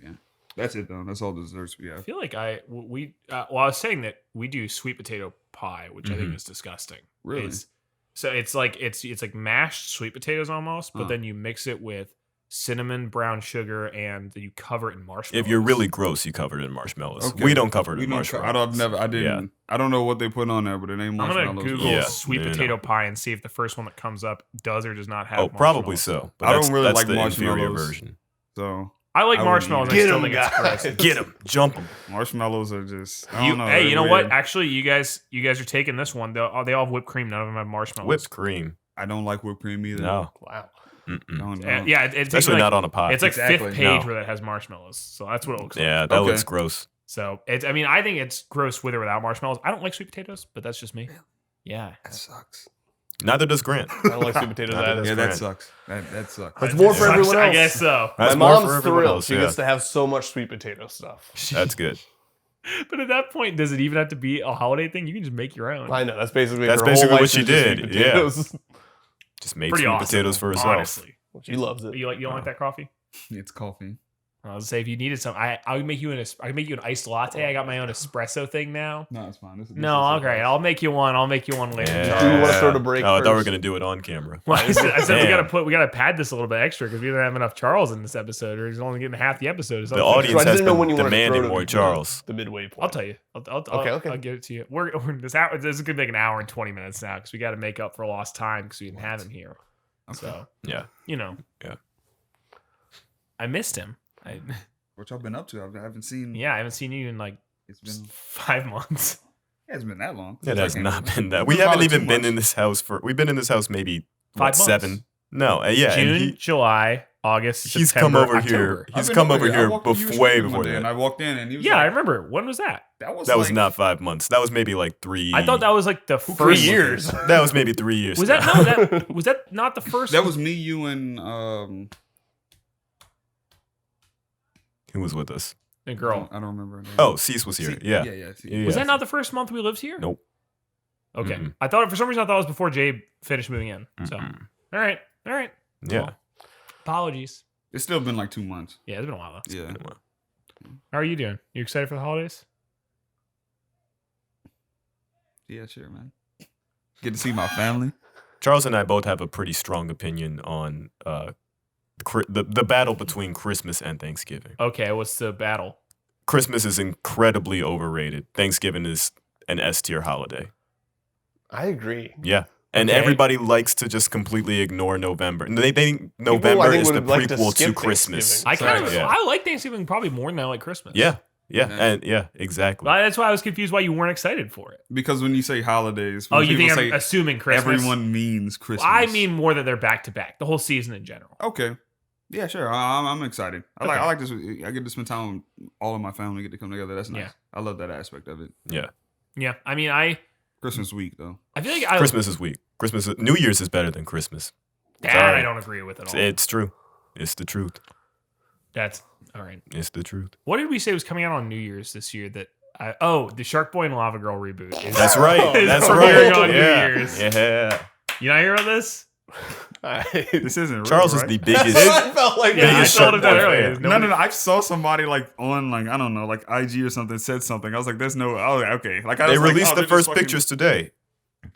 Yeah, that's it though. That's all the desserts we I have. feel like I was saying that we do sweet potato pie, which I think is disgusting. Really? It's like mashed sweet potatoes almost, but Huh. then you mix it with cinnamon, brown sugar, and then you cover it in marshmallows. If you're really gross, you cover it in marshmallows. Okay. We don't cover it We in don't. marshmallows. I didn't. I don't know what they put on there, but it ain't I'm marshmallows. gonna Google Yeah. sweet No. potato pie and see if the first one that comes up does or does not have. Oh, probably marshmallows. so. But I don't that's, really that's like the inferior marshmallows. version. So I like I wouldn't marshmallows. eat I it. still Get think 'em, it's gross. guys. Get them, jump them. Marshmallows are just. I don't know. Hey, they're you know what? weird. Actually, you guys are taking this one. They all have whipped cream. None of them have marshmallows. Whipped cream. I don't like whipped cream either. No. Wow. Mm-mm. Don't. Yeah, it takes Especially like, not on a pie. It's like Exactly. fifth page No. where that has marshmallows. So that's what it looks like. Yeah, that Okay. looks gross. So it's. I mean, I think it's gross with or without marshmallows. I don't like sweet potatoes, but that's just me. Yeah. That sucks. Neither does Grant. I don't like sweet potatoes Not either. That's Yeah, grand. that sucks. That sucks. That's more for Sucks, everyone else. I guess so. That's My more for mom's everyone thrilled. else, She yeah. gets to have so much sweet potato stuff. That's good. But at that point, does it even have to be a holiday thing? You can just make your own. I know. That's basically That's her basically whole what life she is just sweet did, yeah. potatoes. Just made Pretty sweet awesome, potatoes for herself. honestly. She loves it. You don't like that coffee? It's coffee. I was say if you needed some, I can make you an iced latte. I got my own espresso thing now. No, it's fine. This No, is okay, I'll make you one. I'll make you one later. Yeah. Do you Charles. want to throw the break Oh, I thought we were first? gonna do it on camera. Well, I said Damn. we gotta pad this a little bit extra because we didn't have enough Charles in this episode, or he's only getting half the episode. Or The something. audience So I has didn't know when been you wanted to throw demanding to more the- Charles. The midway point. I'll tell you. Okay. I'll give it to you. We're this is gonna make an hour and 20 minutes now because we got to make up for lost time because we didn't have him here. So Yeah. Yeah. I missed him. What y'all been up to? I haven't seen. I haven't seen you in like It's been. 5 months. It hasn't been that long. It since I has came not over. been that. It's We haven't probably even 2 been months. in this house for. We've been in this house maybe 5 what, months. 7. No, yeah, June, and he, July, August, he's September, come over October. here. I've He's been come over I here walked in, you were way sleeping before one day, and that. I walked in and he was Yeah, I like, remember. When was that? that was That was like- not 5 months. That was maybe like 3. I thought that was like the Three first years. That was maybe 3 years. Was ago. that no? Was that not the first? That was me, you, and Who was with us? the girl. I don't remember. Her name. Oh, Cease was here. Yeah. yeah. Yeah. Was that not the first month we lived here? Nope. Okay, Mm-mm. I thought for some reason I thought it was before Jay finished moving in. So Mm-mm. all right. Yeah. Well, apologies. It's still been like 2 months. Yeah, it's been a while though. Yeah. How are you doing? You excited for the holidays? Yeah, sure, man. Get to see my family. Charles and I both have a pretty strong opinion on the battle between Christmas and Thanksgiving. Okay, what's the battle? Christmas is incredibly overrated. Thanksgiving is an S tier holiday. I agree. Yeah. And Okay. everybody likes to just completely ignore November. And they think I November think, is the would like to prequel to skip Christmas. Thanksgiving. I kind of Yeah. I like Thanksgiving probably more than I like Christmas. Yeah. Yeah. Yeah. And yeah, exactly. Well, that's why I was confused why you weren't excited for it. Because when you say holidays, Oh, when you think people I'm say assuming Christmas? everyone means Christmas. I mean more that they're back to back, the whole season in general. Okay. Yeah, sure. I'm excited. I Okay. like this. I get to spend time with all of my family. Get to come together. That's nice. Yeah. I love that aspect of it. Yeah. Yeah, I mean, I Christmas week though. feel like Christmas is weak. New Year's is better than Christmas. that Sorry. I don't agree with at all. It's true. It's the truth. That's all right. It's the truth. What did we say was coming out on New Year's this year? That the Shark Boy and Lava Girl reboot. Is That's right. is That's premiering right. on New Yeah. Year's. Yeah. You not hear about this? This isn't real, Charles is right? the That's biggest. what I felt like. Yeah, I biggest told him Shark that Boy earlier. fan. No. I saw somebody like on like I don't know like IG or something said something. I was like, "There's no." Oh, okay. Like I They was like, released oh, the they're just first fucking- pictures today.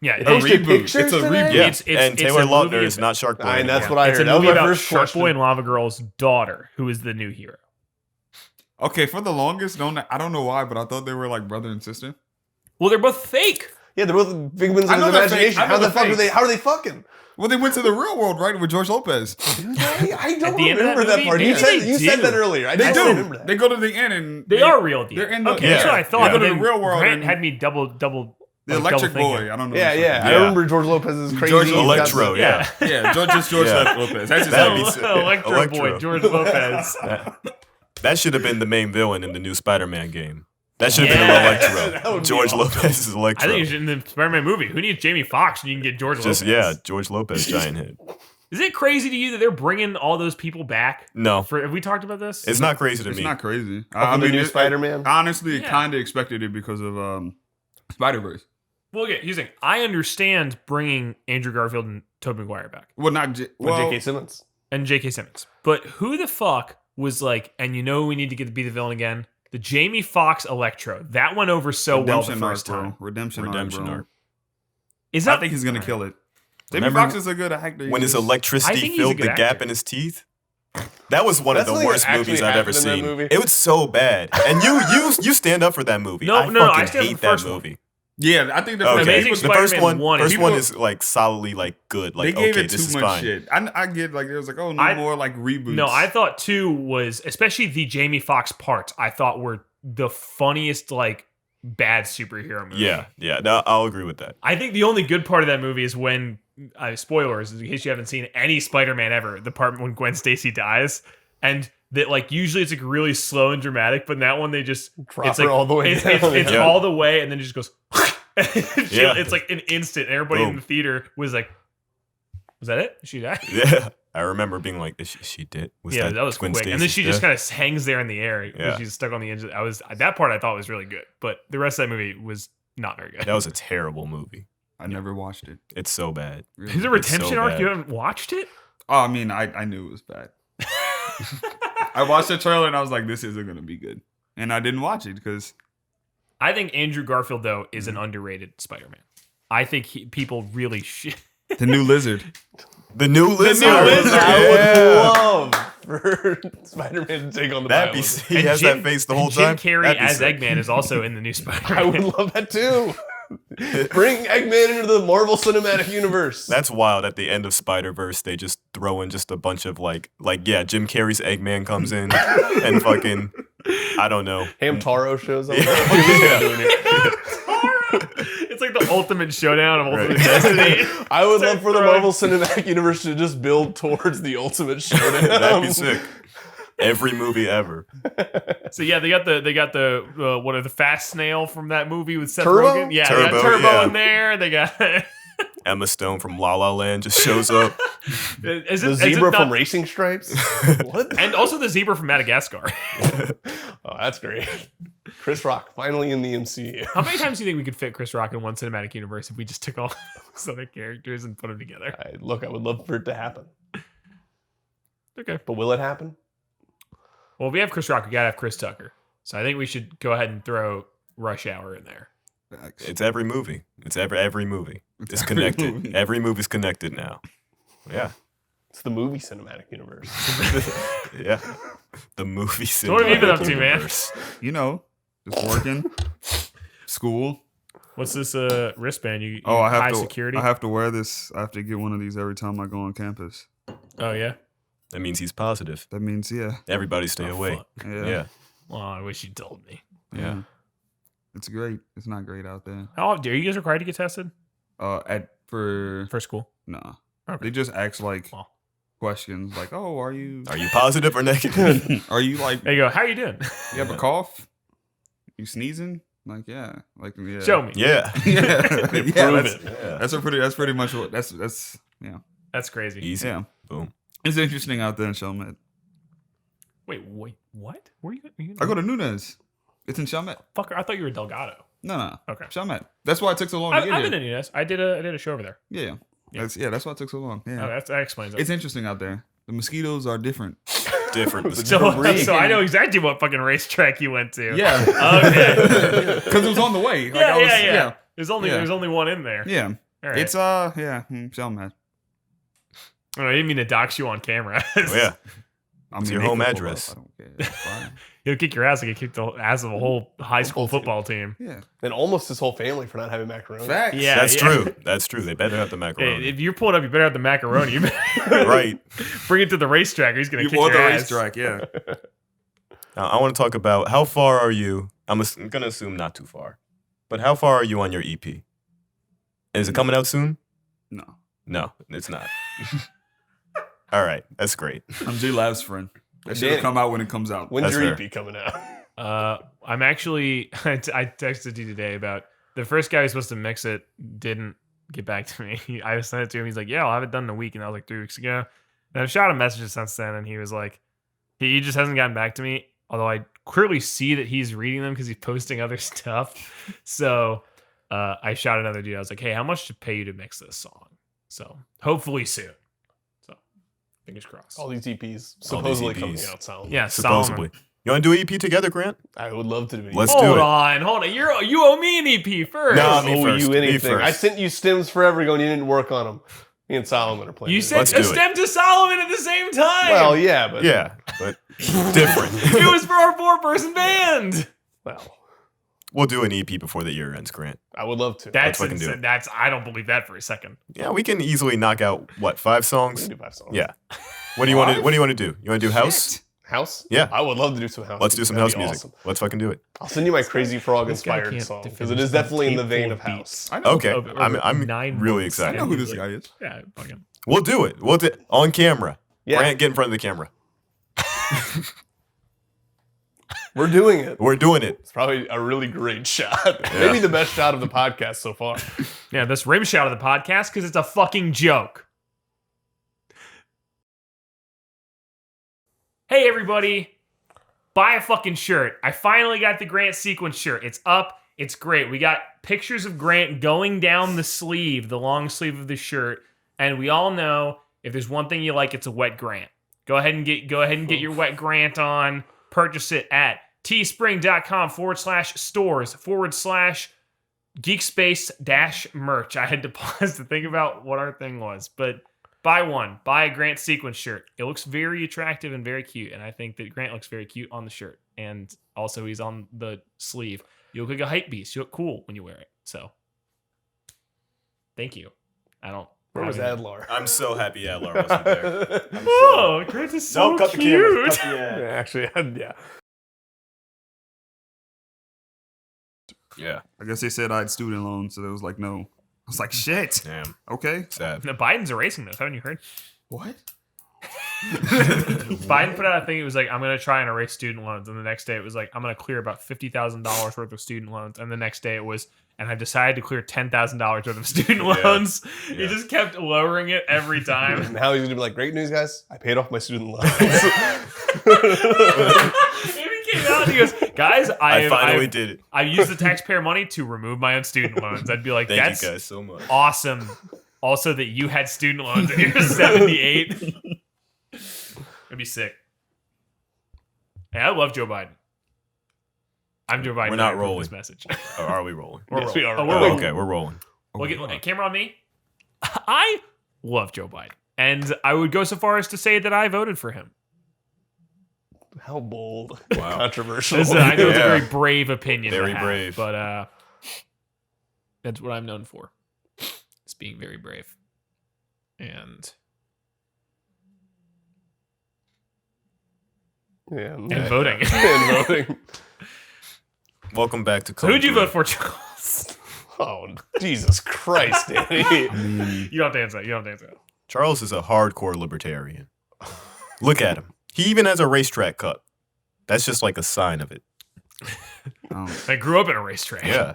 Yeah, A Posted reboot. pictures It's a today? reboot. Yeah. It's And a Taylor Lautner movie is not Shark Boy. And that's anymore. what I It's a heard. That was movie my about first Shark question. Boy and Lava Girl's daughter, who is the new hero. Okay, for the longest, I don't know why, but I thought they were like brother and sister. Well, they're both fake. Yeah, they're both figments I of know his they're fake. imagination. I know How the they're fuck are fake. they? How are they fucking? Well, they went to the real world, right, with George Lopez. Do they? I don't At the end of that remember that movie, part. maybe You said they you said do. that earlier. I They don't do. remember that. They go to the end and They are real at the They're end. in the Okay, that's yeah. what I thought. They go but to the then real world Grant and- had me double. the like, Electric double Boy. thinking. I don't know. Yeah, what yeah. I Yeah. remember George Lopez is crazy. George He's got Electro, the- yeah. Yeah, just George Yeah. Lopez. That's his That'd name. be sick. Electro Boy, Electro. George Lopez. That should have been the main villain in the new Spider-Man game. That should have Yeah. been That Electro. would be George awesome. Lopez is Electro. I think you should in the Spider-Man movie. Who needs Jamie Foxx when you can get George Just Lopez? George Lopez giant head. Is it crazy to you that they're bringing all those people back? No, Have we talked about this? it's not crazy to It's me. not crazy. From the new it- Spider-Man? Honestly, Yeah. kind of expected it because of Spider-Verse. Well, okay, here's the thing. I understand bringing Andrew Garfield and Tobey Maguire back Well, not J- With well, J.K. Simmons. and J.K. Simmons, but who the fuck was like? And you know we need to get to be the villain again. The Jamie Foxx Electro that went over so well the Redemption first arc, time. bro. Redemption Redemption arc. arc. Is I that? think he's gonna kill it. Jamie Remember Foxx is a good actor. When his I electricity think he's a filled good the gap actor. in his teeth. That was one That's of the something worst that actually movies I've ever happened in that seen. movie. It was so bad. And you stand up for that movie. No, I no, I fucking stand up hate for the that first one. movie. Yeah, I think the Okay. Amazing The first Spider-Man one, 1 is- first one is like solidly like good. Like they gave okay, it this too is much fine. shit. I get like there was like no more like reboots. No, I thought 2 was, especially the Jamie Foxx parts, I thought were the funniest like bad superhero movie. Yeah. No, I'll agree with that. I think the only good part of that movie is when, spoilers, in case you haven't seen any Spider-Man ever, the part when Gwen Stacy dies, and that like usually it's like really slow and dramatic, but in that one they just Drop it's her like all the way it's, down. it's Yeah. all the way, and then it just goes. Yeah. It's like an instant. And everybody in Boom. the theater was like, "Was that it? She died?" Yeah, I remember being like, she did. Yeah, that was Gwen quick. And then she Stacy's just death? kind of hangs there in the air. Yeah. She's stuck on the edge. That part I thought was really good, but the rest of that movie was not very good. That was a terrible movie. I never watched it. It's so bad. Really. Is a It's redemption so arc? bad. You haven't watched it? Oh, I mean, I knew it was bad. I watched the trailer and I was like, this isn't gonna be good, and I didn't watch it because I think Andrew Garfield though is an underrated Spider-Man. I think people really should. the new Lizard. The new Lizard. Lizard. I Yeah. would love for Spider-Man to take on the That'd be Biolizard. he has that face the whole time. Jim Carrey That'd be as sick. Eggman is also in the new Spider-Man. I would love that too. Bring Eggman into the Marvel Cinematic Universe. That's wild. At the end of Spider-Verse, they just throw in just a bunch of like yeah, Jim Carrey's Eggman comes in and fucking I don't know. Hamtaro shows up. Yeah. What are we doing here? It's like the ultimate showdown of Ultimate Right. Destiny. I would Start love for the throwing- Marvel Cinematic Universe to just build towards the ultimate showdown. That'd be sick. Every movie ever. So yeah, they got the what are the Fast Snail from that movie with Seth Turbo? Rogen? Yeah, they got Turbo, Turbo yeah. in there. They got Emma Stone from La La Land just shows up. is The it zebra not- from Racing Stripes. What? and also the zebra from Madagascar. Oh, that's great. Chris Rock finally in the MCU. How many times do you think we could fit Chris Rock in one cinematic universe if we just took all those other characters and put them together? Look, I would love for it to happen, Okay. but will it happen? Well, if we have Chris Rock, we gotta have Chris Tucker. So I think we should go ahead and throw Rush Hour in there. It's every movie. It's every movie. It's every connected. movie. Every movie's connected now. Yeah. It's the movie cinematic universe. Yeah. The movie. So what have you been up to, man? universe. You know, just working, school. What's this wristband? You Oh, I have high to. security? I have to wear this. I have to get one of these every time I go on campus. Oh yeah. That means he's positive. That means Everybody stay Oh, away. fuck. Yeah. Well, I wish you told me. Yeah. It's great. It's not great out there. How often are you guys required to get tested for school? nah. Okay. They just ask like Well. questions like, "Oh, are you Are you positive or negative? are you like There you go. How are you doing? you have a cough? You sneezing?" Like, yeah. Like, yeah. Show me. Yeah. yeah. Prove that's, it. Yeah. that's pretty much what that's yeah. That's crazy. Easy. Yeah. Boom. It's interesting out there in Chalmette. Wait, what? Where are you? I go to Nunez. It's in Chalmette. Fucker, I thought you were Delgado. No. Okay. Chalmette. That's why it took so long to I've get been here. in Nunez. I did a show over there. Yeah. Yeah. That's why it took so long. Yeah. Oh, that explains it. It's interesting out there. The mosquitoes are different. Different. So, breed. so I know exactly what fucking racetrack you went to. Yeah. Okay. Because it was on the way. Like, yeah, I was, yeah. There's only Yeah. there's only one in there. Yeah. All right. It's Chalmette. Oh, I didn't mean to dox you on camera. Oh, yeah. I It's mean, your they home can pull address. up. I don't care. It's fine. You'll kick your ass like you kicked the ass of a whole high school football team. Yeah. And almost his whole family for not having macaroni. Facts. Yeah. That's true. That's true. They better have the Hey, macaroni. if you're pulling up, you better have the macaroni. You better Right. bring it to the racetrack. Or he's gonna You kick want your the ass. racetrack, yeah. Now, I want to talk about how far are you? I'm going to assume not too far. But how far are you on your EP? And is it coming out soon? No. No, it's not. All right. That's great. I'm J Lab's friend. That should Danny. have come out when it comes out. When's That's your fair. EP coming out? I'm actually. I texted you today about the first guy who's supposed to mix it didn't get back to me. I sent it to him. He's like, "Yeah, I'll have it done in a week," and that was like 3 weeks ago. And I've shot him messages since then, and he was like, he just hasn't gotten back to me. Although I clearly see that he's reading them because he's posting other stuff. So I shot another dude. I was like, "Hey, how much to pay you to mix this song?" So hopefully soon. So fingers crossed. All these EPs All these supposedly EPs. coming out sound. Yeah, Supposedly. Solomon. You want to do an EP together, Grant? I would love to do it. Let's do Hold it. on. You owe me an EP first. No, I me owe first. you Me anything. first. I sent you stems forever ago and you didn't work on them. Me and Solomon are playing. You it. sent Let's a do it. stem to Solomon at the same time. Well, yeah, but Yeah, but different. It was for our 4-person band. well, we'll do an EP before the year ends, Grant. I would love to. That's fucking do insane. it. That's I don't believe that for a second. Yeah, we can easily knock out what 5 We songs. can do 5 songs. Yeah. What do you want to? What do you want to do? You want to do house? Shit. House? Yeah. I would love to do some house. Let's do some That'd house be music. awesome. Let's fucking do it. I'll send you my Crazy Frog This guy inspired can't song because defend it is definitely in the vein of tapeful house. I know. Okay, Over I'm 9 really months. I excited. know who this guy is. Yeah, fucking. We'll do it. We'll do on camera. Yeah. Grant, get in front of the camera. We're doing it. We're doing it. It's probably a really great shot. Maybe the best shot of the podcast so far. Yeah, this rim shot of the podcast because it's a fucking joke. Hey everybody, buy a fucking shirt. I finally got the Grant sequence shirt. It's up. It's great. We got pictures of Grant going down the sleeve, the long sleeve of the shirt, and we all know if there's one thing you like, it's a wet Grant. Go ahead and get your wet Grant on. Purchase it at teespring.com/stores/GeekSpace-merch. I had to pause to think about what our thing was, but buy one. Buy a Grant sequence shirt. It looks very attractive and very cute, and I think that Grant looks very cute on the shirt, and also he's on the sleeve. You look like a hype beast. You look cool when you wear it. So, thank you. I don't. Where was have any- Adlar? I'm so happy Adler wasn't there. Oh, Grant is so Don't cut the cute. camera. Cut the ad. Yeah, actually, yeah. Yeah. I guess they said I had student loans, so it was like, no. I was like, shit. Damn. Okay. Sad. The Biden's erasing those. Haven't you heard? What? Biden put out a thing. It was like, I'm going to try and erase student loans. And the next day it was like, I'm going to clear about $50,000 worth of student loans. And the next day it was, and I've decided to clear $10,000 worth of student loans. He Yeah. just kept lowering it every time. And now he's gonna be like, "Great news, guys! I paid off my student loans." He came out and he goes, guys, I finally did it. I used the taxpayer money to remove my own student loans. I'd be like, Thank that's you guys so much. awesome. Also that you had student loans and you're 78. It'd be sick. Hey, I love Joe Biden. I'm Joe Biden. We're not I approve rolling. This message. Oh, are we rolling? We're Yes, we rolling. are Oh, we're Oh, rolling. rolling. okay, we're rolling. Look at camera on me. I love Joe Biden, and I would go so far as to say that I voted for him. How bold, Wow. controversial. Listen, I know it's a Yeah. very brave opinion. to Very have, brave. but that's what I'm known for. It's being very brave, and Yeah, and voting. and voting. Welcome back to So who'd you Code vote for, Charles? Oh, Jesus Christ, Danny! I mean, You don't have to answer that. You don't have to answer that. Charles is a hardcore libertarian. Look at him. He even has a racetrack cup. That's just like a sign of it. I grew up in a racetrack. Yeah.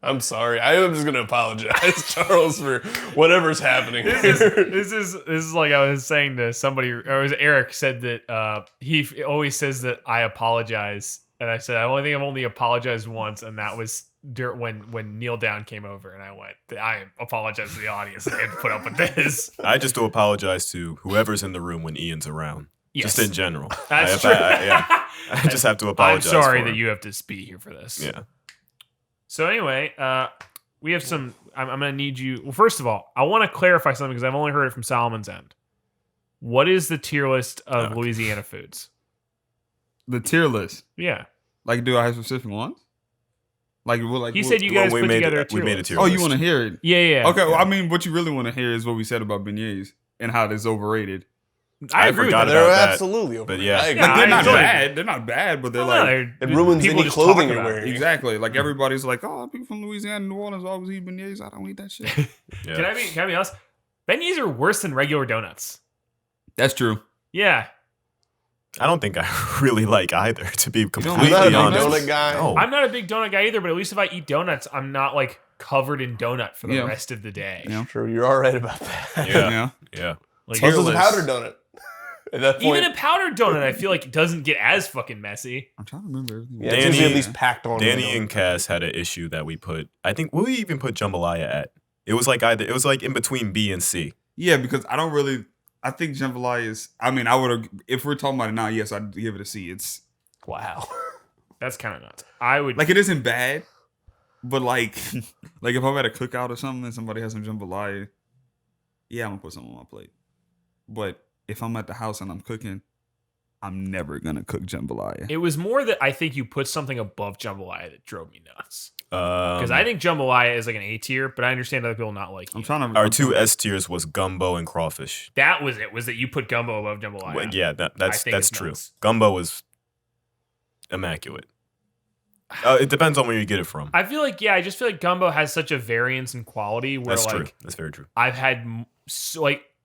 I'm sorry. I am just gonna apologize, Charles, for whatever's happening This here. is like I was saying to somebody, or it was Eric said that he always says that I apologize, and I said I only think I've only apologized once, and that was when Neil Down came over, and I went, I apologize to the audience that I had to put up with this. I just do apologize to whoever's in the room when Ian's around. Yes. Just in general. That's I, true. I just have to I'm apologize. sorry for that him. you have to be here for this. Yeah. So anyway, we have some. I'm going to need you. Well, first of all, I want to clarify something because I've only heard it from Solomon's End. What is the tier list of Okay. Louisiana foods? the tier list. Yeah, Like, do I have specific ones? Like, what? Like, he what- said you guys we put made together it- a we tier made a list. tier Oh, list. you want to hear it? Yeah. Okay. Well, I mean, what you really want to hear is what we said about beignets and how it's overrated. I I agree with forgot that. They're about that. absolutely over. But yeah. I agree. Yeah, Like, they're I not enjoy it. bad. They're not bad, but they're Well, like they're- It ruins people any just clothing talk you're about it. wearing. exactly like everybody's like, oh, people from Louisiana, New Orleans always eat beignets. I don't eat that shit. Yeah. Can I be honest? Beignets are worse than regular donuts. That's true. Yeah, I don't think I really like either, to be I'm completely not a big honest. donut guy. No. I'm not a big donut guy either, but at least if I eat donuts, I'm not like covered in donut for the Yeah. rest of the day. Yeah. Sure, you're all right about that. Yeah. Yeah. Like, Plus, it's a list. powdered donut. At that point, even a powdered donut, I feel like it doesn't get as fucking messy. I'm trying to remember everything. yeah, it's usually Danny- at least packed on. Danny and Cass had an issue that we put. I think we even put jambalaya at. It was like either. It was like in between B and C. Yeah, because I don't really. I think jambalaya is. I mean, I would. If we're talking about it now, yes, I'd give it a C. It's wow. That's kind of nuts. I would like it isn't bad, but like, like if I'm at a cookout or something and somebody has some jambalaya, yeah, I'm gonna put something on my plate. But if I'm at the house and I'm cooking, I'm never gonna cook jambalaya. It was more that I think you put something above jambalaya that drove me nuts. Because I Because think jambalaya is like an A tier, but I understand other people not like I'm it. trying to. our two S tiers was gumbo and crawfish. That was it. Was that you put gumbo above jambalaya? Well, yeah, that's think it's true. nuts. Gumbo was immaculate. It depends on where you get it from. I feel like I just feel like gumbo has such a variance in quality where That's like true. That's very true. I've had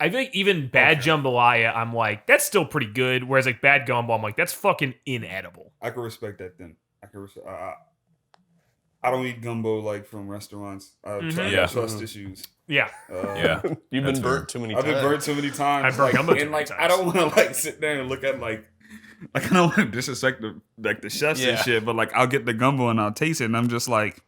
I feel like even bad jambalaya, I'm like that's still pretty good. Whereas like bad gumbo, I'm like that's fucking inedible. I can respect that then. I don't eat gumbo like from restaurants. I Yeah. trust issues. Yeah, Yeah. You've That's been burnt too many I've times. been burnt too many times. I've burnt gumbo too and many like I don't want to like sit there and look at like I don't want to disrespect the chefs and Yeah. shit, but like I'll get the gumbo and I'll taste it and I'm just like,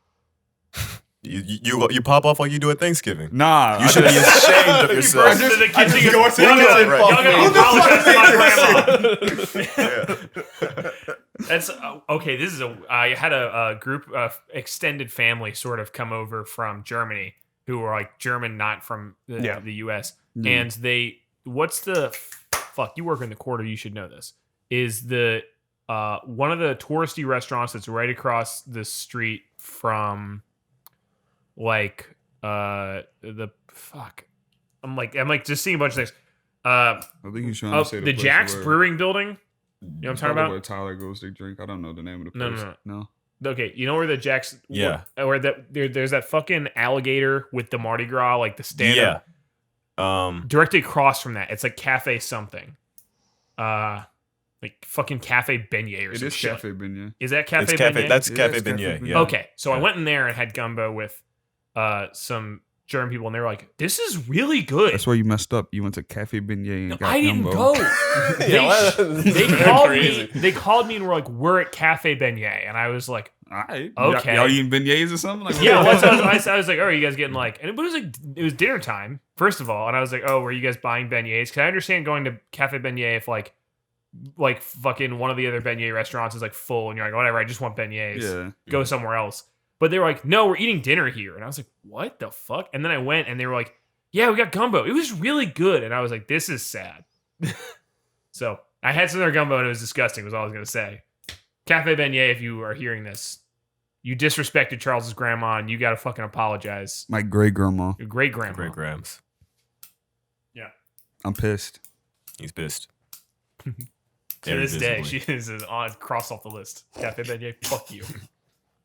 You pop off like you do at Thanksgiving. nah. You should be ashamed of yourself. burst into the kitchen. just go into the Y'all kitchen. gotta apologize to my grandma. That's okay. This is I had a group of extended family sort of come over from Germany who were like German, not from the U.S. And what's the fuck? You work in the quarter. You should know this. Is the one of the touristy restaurants that's right across the street from like the fuck. I'm like just seeing a bunch of things. I think you're trying to say The Jack's Brewing Building. You know what I'm talking about? Where Tyler goes to drink. I don't know the name of the place. No. Okay, you know where the Jack's? Yeah. Where there's that fucking alligator with the Mardi Gras, like the stand. Yeah. Directly across from that, it's like Cafe something. Like fucking Cafe Beignet or It some is shit. Cafe Beignet. Is that Cafe It's cafe. Beignet? That's Yeah, Cafe it's Cafe Beignet. Beignet. Yeah. Okay, so I Yeah. went in there and had gumbo with some German people, and they were like, "This is really good." That's where you messed up. You went to Cafe Beignet and got I didn't gumbo. go. They called me and were like, "We're at Cafe Beignet," and I was like, All right. Okay. Y'all eating beignets or something? Like, "Yeah." Well, I was like, "Oh, are you guys getting like?" And it was like it was dinner time first of all, and I was like, "Oh, were you guys buying beignets?" Because I understand going to Cafe Beignet if like fucking one of the other beignet restaurants is like full, and you're like, "Whatever, I just want beignets." Yeah. Go somewhere else. But they were like, "No, we're eating dinner here," and I was like, "What the fuck?" And then I went, and they were like, "Yeah, we got gumbo. It was really good," and I was like, "This is sad." So I had some of their gumbo, and it was disgusting. Was all I was gonna say. Cafe Beignet, if you are hearing this, you disrespected Charles's grandma, and you got to fucking apologize. My great grandma. Your great grandma. Great grams. Yeah. I'm pissed. He's pissed. To Very this day, visibly. she is on cross off the list. Cafe Beignet, fuck you.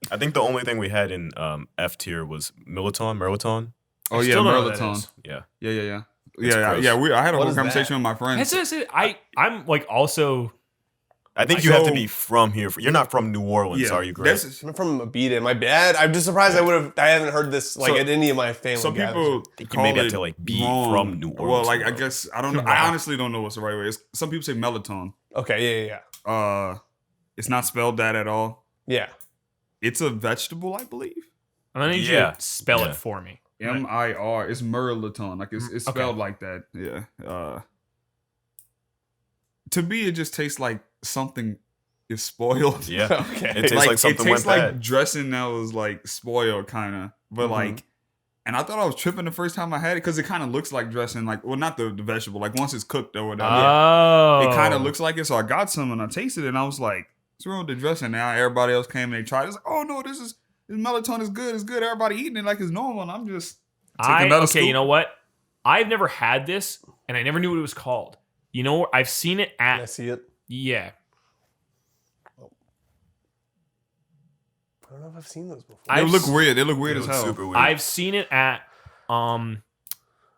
I think the only thing we had in F tier was Merlaton. Oh I yeah, still don't know what that Merlaton. is. Yeah. Yeah. It's gross. I had a What whole is conversation with my friends. I'm like also. I think you have to So- be from here. You're not from New Orleans, are you, Greg? that's- I'm from Abita. My bad. I'm just surprised I haven't heard this like So- at any of my family. Some gatherings. people think you call maybe have it to, like, be wrong. from New Orleans Well, like I or- guess I don't know. I honestly don't know what's the right way. Some people say melatonin. Okay, yeah. It's not spelled that at all. Yeah. It's a vegetable, I believe. I'm gonna need you Yeah. to spell Yeah. it for me. MIR. It's Merlaton. Like it's Okay. spelled like that. Yeah. To me, it just tastes like something is spoiled. Yeah. Okay. It tastes like something it tastes went like bad. dressing that was like spoiled, kind of. But Mhm. like, and I thought I was tripping the first time I had it because it kind of looks like dressing. Like, well, not the vegetable. Like once it's cooked or whatever, Oh, it kind of looks like it. So I got some and I tasted it, and I was like, "What's wrong with the dressing?" Now everybody else came and they tried. It's like, "Oh no, this melatonin is good. It's good. Everybody eating it like it's normal." And I'm just taking another Okay, scoop. you know what? I've never had this, and I never knew what it was called. You know, I've seen it Can I at see it? yeah. I don't know if I've seen those before. They I've look s- weird. They look weird It as looks hell. super weird. I've seen it at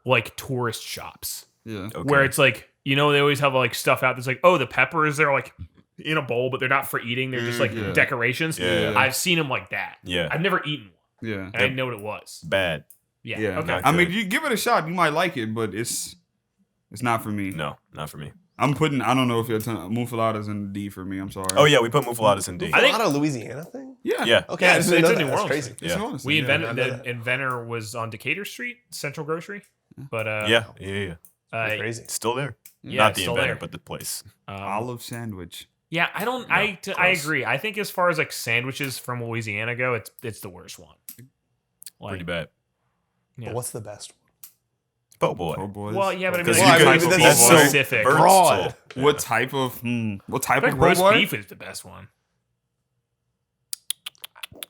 like tourist shops Yeah. Okay. where it's like they always have like stuff out that's like, oh, the peppers they're like in a bowl, but they're not for eating. They're just like Yeah. decorations. Yeah. I've seen them like that. Yeah. I've never eaten one, Yeah. and I didn't know what it was. Bad. Yeah. Yeah. Okay. Not I mean, good. you give it a shot, you might like it, but it's not for me. No, not for me. I don't know if you're Mufalada's in D for me. I'm sorry. Oh yeah, we put Mufaladas in D. I think- a lot of Louisiana thing. Yeah. Yeah. Okay, Yeah, I it's didn't know a that. New That's Orleans crazy. thing. It's Yeah. honest, We yeah. invented I know the that. inventor was on Decatur Street, Central Grocery, but Yeah. That's crazy. It's still there. Yeah, Not it's the still inventor, there. but the place. Olive sandwich. Yeah, I don't. No, I gross. agree. I think as far as like sandwiches from Louisiana go, it's the worst one. Like, Pretty bad. Yeah. But what's the best one? Po' boy. Po' boys. Well, yeah, but I mean, Because like, you type could- of that's beef so specific. broad. Yeah. What type of what type I of think po' roast boy? beef is the best one.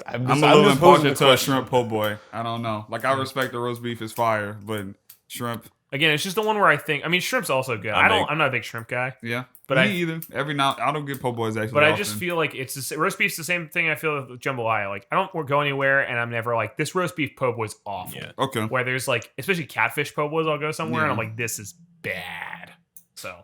I'm I'm a little just posing impartial the to a question. shrimp po' boy. I don't know. Like I respect the roast beef is fire, but shrimp, Again, it's just the one where I think. I mean, shrimp's also good. I'm not a big shrimp guy, yeah. But Me I- either. Every now I don't get po' boys actually. but I often. just feel like roast beef's the same thing. I feel with jambalaya. Like I don't go anywhere, and I'm never like this roast beef po' boy's awful. Yeah. okay. Where there's like, especially catfish po' boys, I'll go somewhere and I'm Yeah. like, this is bad. So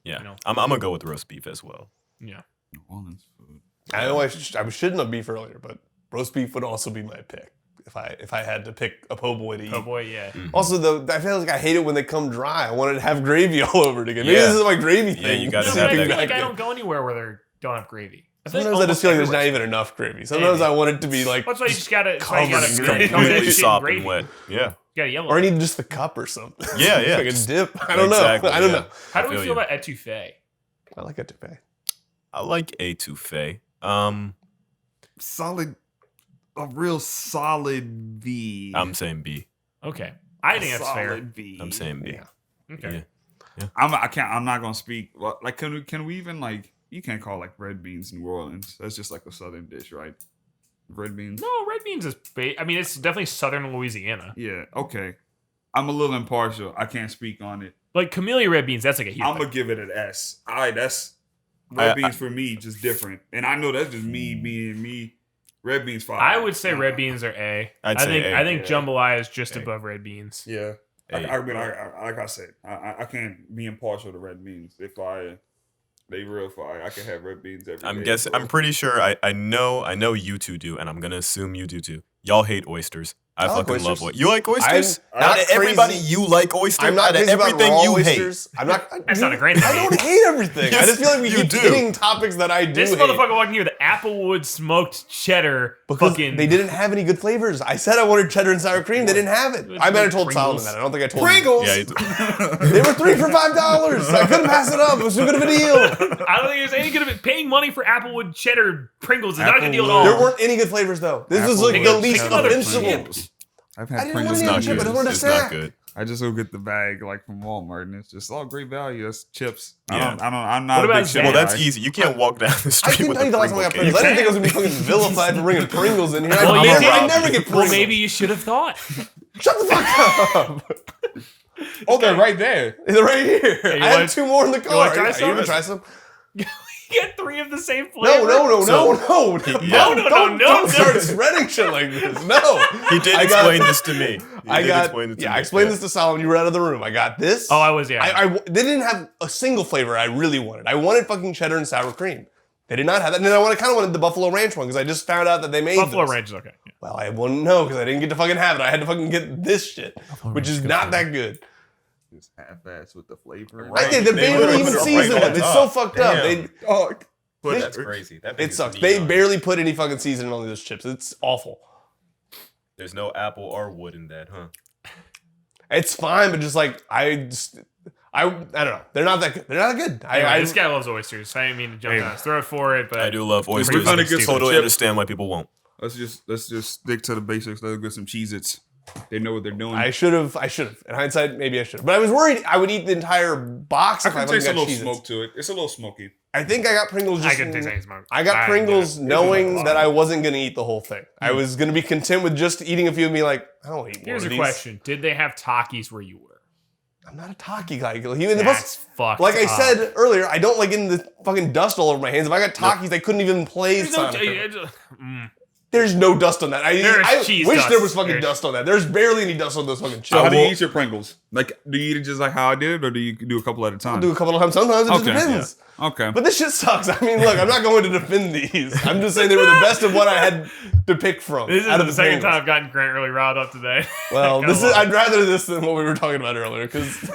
Yeah. You know. I'm gonna go with roast beef as well. yeah. New Orleans food. I know I shouldn't have beef earlier, but roast beef would also be my pick if I had to pick a po' boy to eat. Po' boy, yeah. Also, though, I feel like I hate it when they come dry. I wanted to have gravy all over it again. Maybe Yeah. this is my gravy Yeah, thing. you gotta No, have but I that feel like back I in. don't go anywhere where they don't have gravy. I feel Sometimes I just feel like there's not almost even enough gravy. Sometimes I want it to be like, That's why you just gotta. That's why you covered gotta in dunk gravy. that Completely shit in sopping gravy. wet. Yeah. You gotta yellow. or I need just the cup or something. Yeah, yeah. like a Just- dip. I don't Exactly, know. I don't yeah. know. How do I we feel feel you. about etouffee? I like etouffee. I like etouffee. A real solid B. I'm saying B. Okay, I think that's fair. B. I'm saying B. Yeah. Okay. Yeah. I'm not gonna speak. Like, can we even like? You can't call like red beans New Orleans. That's just like a southern dish, right? Red beans. No, red beans is. I mean, it's definitely southern Louisiana. Yeah. Okay. I'm a little impartial. I can't speak on it. Like camellia red beans, that's like a huge. I'm thing. gonna give it an S. All right, that's red beans for me, just different. And I know that's just me being me. Red beans fire. I would say red beans are A. I'd I say think A. I think Yeah. jambalaya is just A. above red beans. Yeah. Hey. I mean, like I said, I can't be impartial to red beans. They fire. They real fire. I can have red beans every I'm day, guessing. so- I'm pretty sure. I know you two do, and I'm gonna assume you do too. Y'all hate oysters. I I like fucking love oysters. oysters. You like oysters? I'm Out not of everybody, crazy. you like oysters. I'm not Out of crazy about everything raw you oysters. I'm not. That's not a great I thing. don't hate everything. I just feel like we You keep do. hitting topics that I do This hate. motherfucker walking here with Applewood smoked cheddar. Because fucking they didn't have any good flavors. I said I wanted cheddar and sour cream. They didn't have it. I bet I told Solomon Pringles. that. I don't think I told Pringles. Yeah, him. They were 3 for $5. I couldn't pass it up. It was too good of a deal. I don't think there's any good of it. Paying money for Applewood cheddar Pringles is not a good deal at all. There weren't any good flavors though. This was like the Applewood least cheddar offensive. Pringles. I've I had didn't Pringles. it's want not any chip, I good. just wanted a It's not snack. good. I just go get the bag like from Walmart, and it's just great value. That's chips. Yeah. I'm not What a about big chip Well, Zan? that's guy. easy. You can't walk down the I street couldn't with tell you the the last time I got Pringle Pringles. I didn't cake. think I was gonna be fucking vilified for bringing Pringles in here. Well, I, you never, did. I never get Pringles. Well, maybe you should have thought. Shut the fuck up. Oh, they're right there. They're right here. Hey, you I have want- 2 more in the car. wanna try Yeah, some? You can try some. You get 3 of the same No, flavor. no. No. Don't start spreading shit like this. No. He did I got- explain this to me. I explained this to Solomon. You were out of the room. I got this. Oh, I was, yeah. They didn't have a single flavor I really wanted. I wanted fucking cheddar and sour cream. They did not have that. And then I kind of wanted the Buffalo Ranch one because I just found out that they made Buffalo those. Ranch is okay. Yeah. Well, I wouldn't know because I didn't get to fucking have it. I had to fucking get this shit, which is not that good. Just half-ass with the flavor. I did. They They barely literally even put it right seasoned on them. It's so top. fucked up. Damn. They, That's crazy. That thing it is sucks. neon. They barely put any fucking seasoning on those chips. It's awful. There's no apple or wood in that, huh? It's fine, but just like I don't know. They're not that good. They're not that good. Anyway, this guy loves oysters. I didn't mean to jump on his throat for it, but I do love oysters. We're gonna I get some totally chips. understand why people won't. Let's just stick to the basics. Let's get some Cheez-Its. They know what they're doing. I should have. In hindsight, maybe I should have. But I was worried I would eat the entire box I if I can fucking taste a got little Cheez-Its. smoke to it. It's a little smoky. I think I got Pringles I just. couldn't taste any smoke. I got Pringles knowing It's that I wasn't going to eat the whole thing. I was going to be content with just eating a few and be like, I don't want to eat more Here's of a these. question: did they have Takis where you were? I'm not a Taki guy. That's fucked. Like I up. said earlier, I don't like getting the fucking dust all over my hands. If I got Takis, I couldn't even play There's no, Sonic. There's no dust on that. There's I cheese wish dust. there was fucking There's- dust on that. There's barely any dust on those fucking chips. So how do you will- eat your Pringles? Like, do you eat it just like how I did, or do you do a couple at a time? I'll do a couple of times. Sometimes it just Okay, depends. Okay. But this shit sucks. I mean, look, I'm not going to defend these. I'm just saying they were the best of what I had to pick from. This is out of the second Pringles. time I've gotten Grant really riled up today. Well, Gotta this is. love I'd rather this than what we were talking about earlier because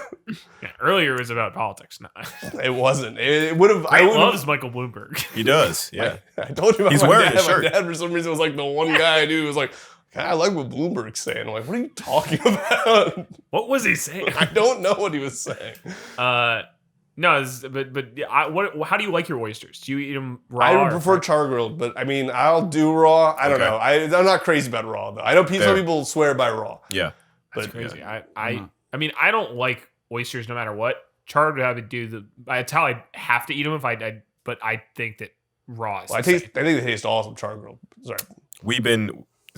Yeah, earlier it was about politics. No. it wasn't. It would have. I Grant would loves Michael Bloomberg. He does, yeah. I told you about He's my wearing dad. his shirt. My dad, for some reason, was like the one guy I knew who was like, I like what Bloomberg's saying. I'm like, what are you talking about? What was he saying? I don't know what he was saying. No, but yeah, how do you like your oysters? Do you eat them raw? I or prefer char grilled, but I mean, I'll do raw. I don't Okay. know. I'm not crazy about raw though. I know some Fair. people swear by raw. Yeah. That's But crazy. yeah. I I mean, I don't like oysters no matter what. Charred would have to do the. That's how I have to eat them if I. But I think that raw is. Well, I think they taste awesome, char grilled.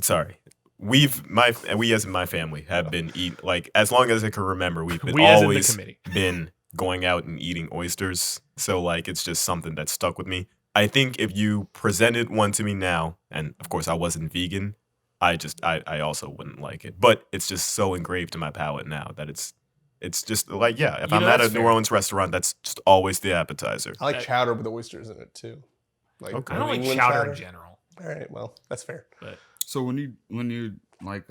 Sorry. We as in my family have been eating, like, as long as I can remember, we've been always been going out and eating oysters. So, like, it's just something that stuck with me. I think if you presented one to me now, and of course I wasn't vegan, I also wouldn't like it. But it's just so engraved in my palate now that it's just like, yeah, if I'm at a New Orleans restaurant, that's just always the appetizer. I like chowder with oysters in it too. Like, I don't like chowder in general. All right, well, that's fair. But So when you like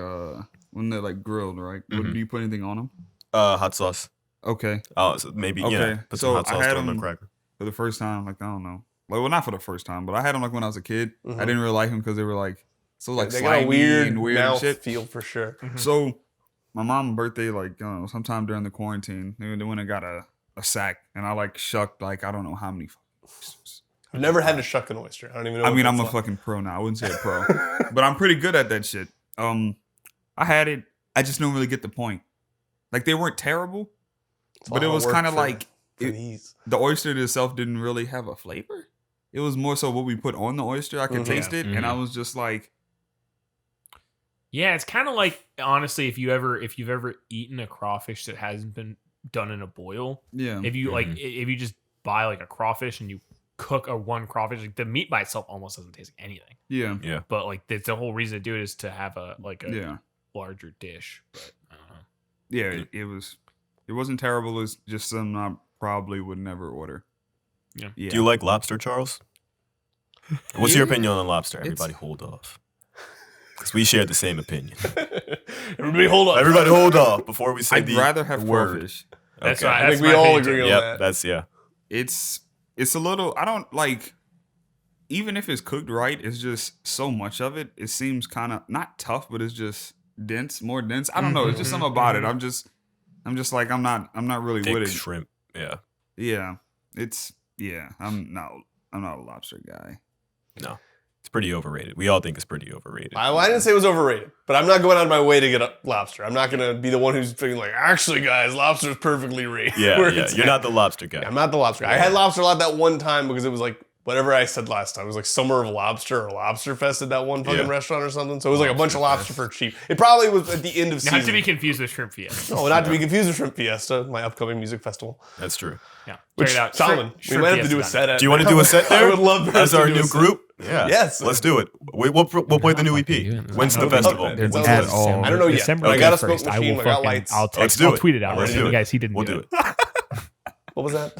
when they're like grilled, right? Mm-hmm. Do you put anything on them? Hot sauce. Okay. Oh, so maybe Okay. put some hot So I sauce had on the them cracker. for the first time. Like, I don't know. Like, well, not for the first time, but I had them like when I was a kid. Mhm. I didn't really like them because they were like so like They got slimy a weird and weird mouth and shit. feel for sure. So my mom's birthday, like sometime during the quarantine, they went and got a sack, and I like shucked like I don't know how many. I've never had to shuck an oyster. I don't even know. I what mean, I'm that's a like. fucking pro now. I wouldn't say a pro, but I'm pretty good at that shit. I had it. I just don't really get the point. Like, they weren't terrible, It's but a it lot was work kind of for- like for it- these. the oyster itself didn't really have a flavor. It was more so what we put on the oyster. I could Mhm. taste it, and I was just like, yeah, it's kind of like, honestly, if you've ever eaten a crawfish that hasn't been done in a boil, yeah, if you if you just buy like a crawfish and you cook one crawfish, like the meat by itself almost doesn't taste like anything. yeah, But like the whole reason to do it is to have a yeah, larger dish. But I don't know. yeah. It wasn't terrible. It's just something I probably would never order. Yeah. Do you like lobster, Charles? What's your opinion on lobster? Everybody hold off. Because we share the same opinion. Everybody hold on. Everybody hold off before we say I'd rather have word. crawfish. That's Okay. right. I think we all agree on Yep, that. that's, yeah. It's a little. I don't like. Even if it's cooked right, it's just so much of it. It seems kind of not tough, but it's just dense, more dense. I don't know. It's just something about it. I'm just like I'm not really Thick with it. shrimp. Yeah. Yeah, I'm not a lobster guy. No. It's pretty overrated. We all think it's pretty overrated. I didn't say it was overrated, but I'm not going out of my way to get a lobster. I'm not going to be the one who's thinking like, actually, guys, lobster's perfectly raised. Yeah. You're not the lobster guy. Yeah, I'm not the lobster guy. I had lobster a lot that one time because it was like whatever I said last time. It was like Summer of Lobster or Lobster Fest at that one fucking restaurant or something. So it was like a bunch of lobster for cheap. It probably was at the end of season. Not to be confused with Shrimp Fiesta. No, not to be confused with Shrimp Fiesta, my upcoming music festival. That's true. Yeah. Which, Check it out. Solomon, we might have to do a set at. Do you want to do a set there? I would love for us as to our do a new set. group. Yeah. Yes. Let's do it. We'll play the new EP. When's the festival? Okay. When's At the all. festival? I don't know yet. December But I got a 31st, smoke machine. I got lights. I'll tweet it out. Let's Right do now. it. Guys, he didn't We'll do do it. it. What was that?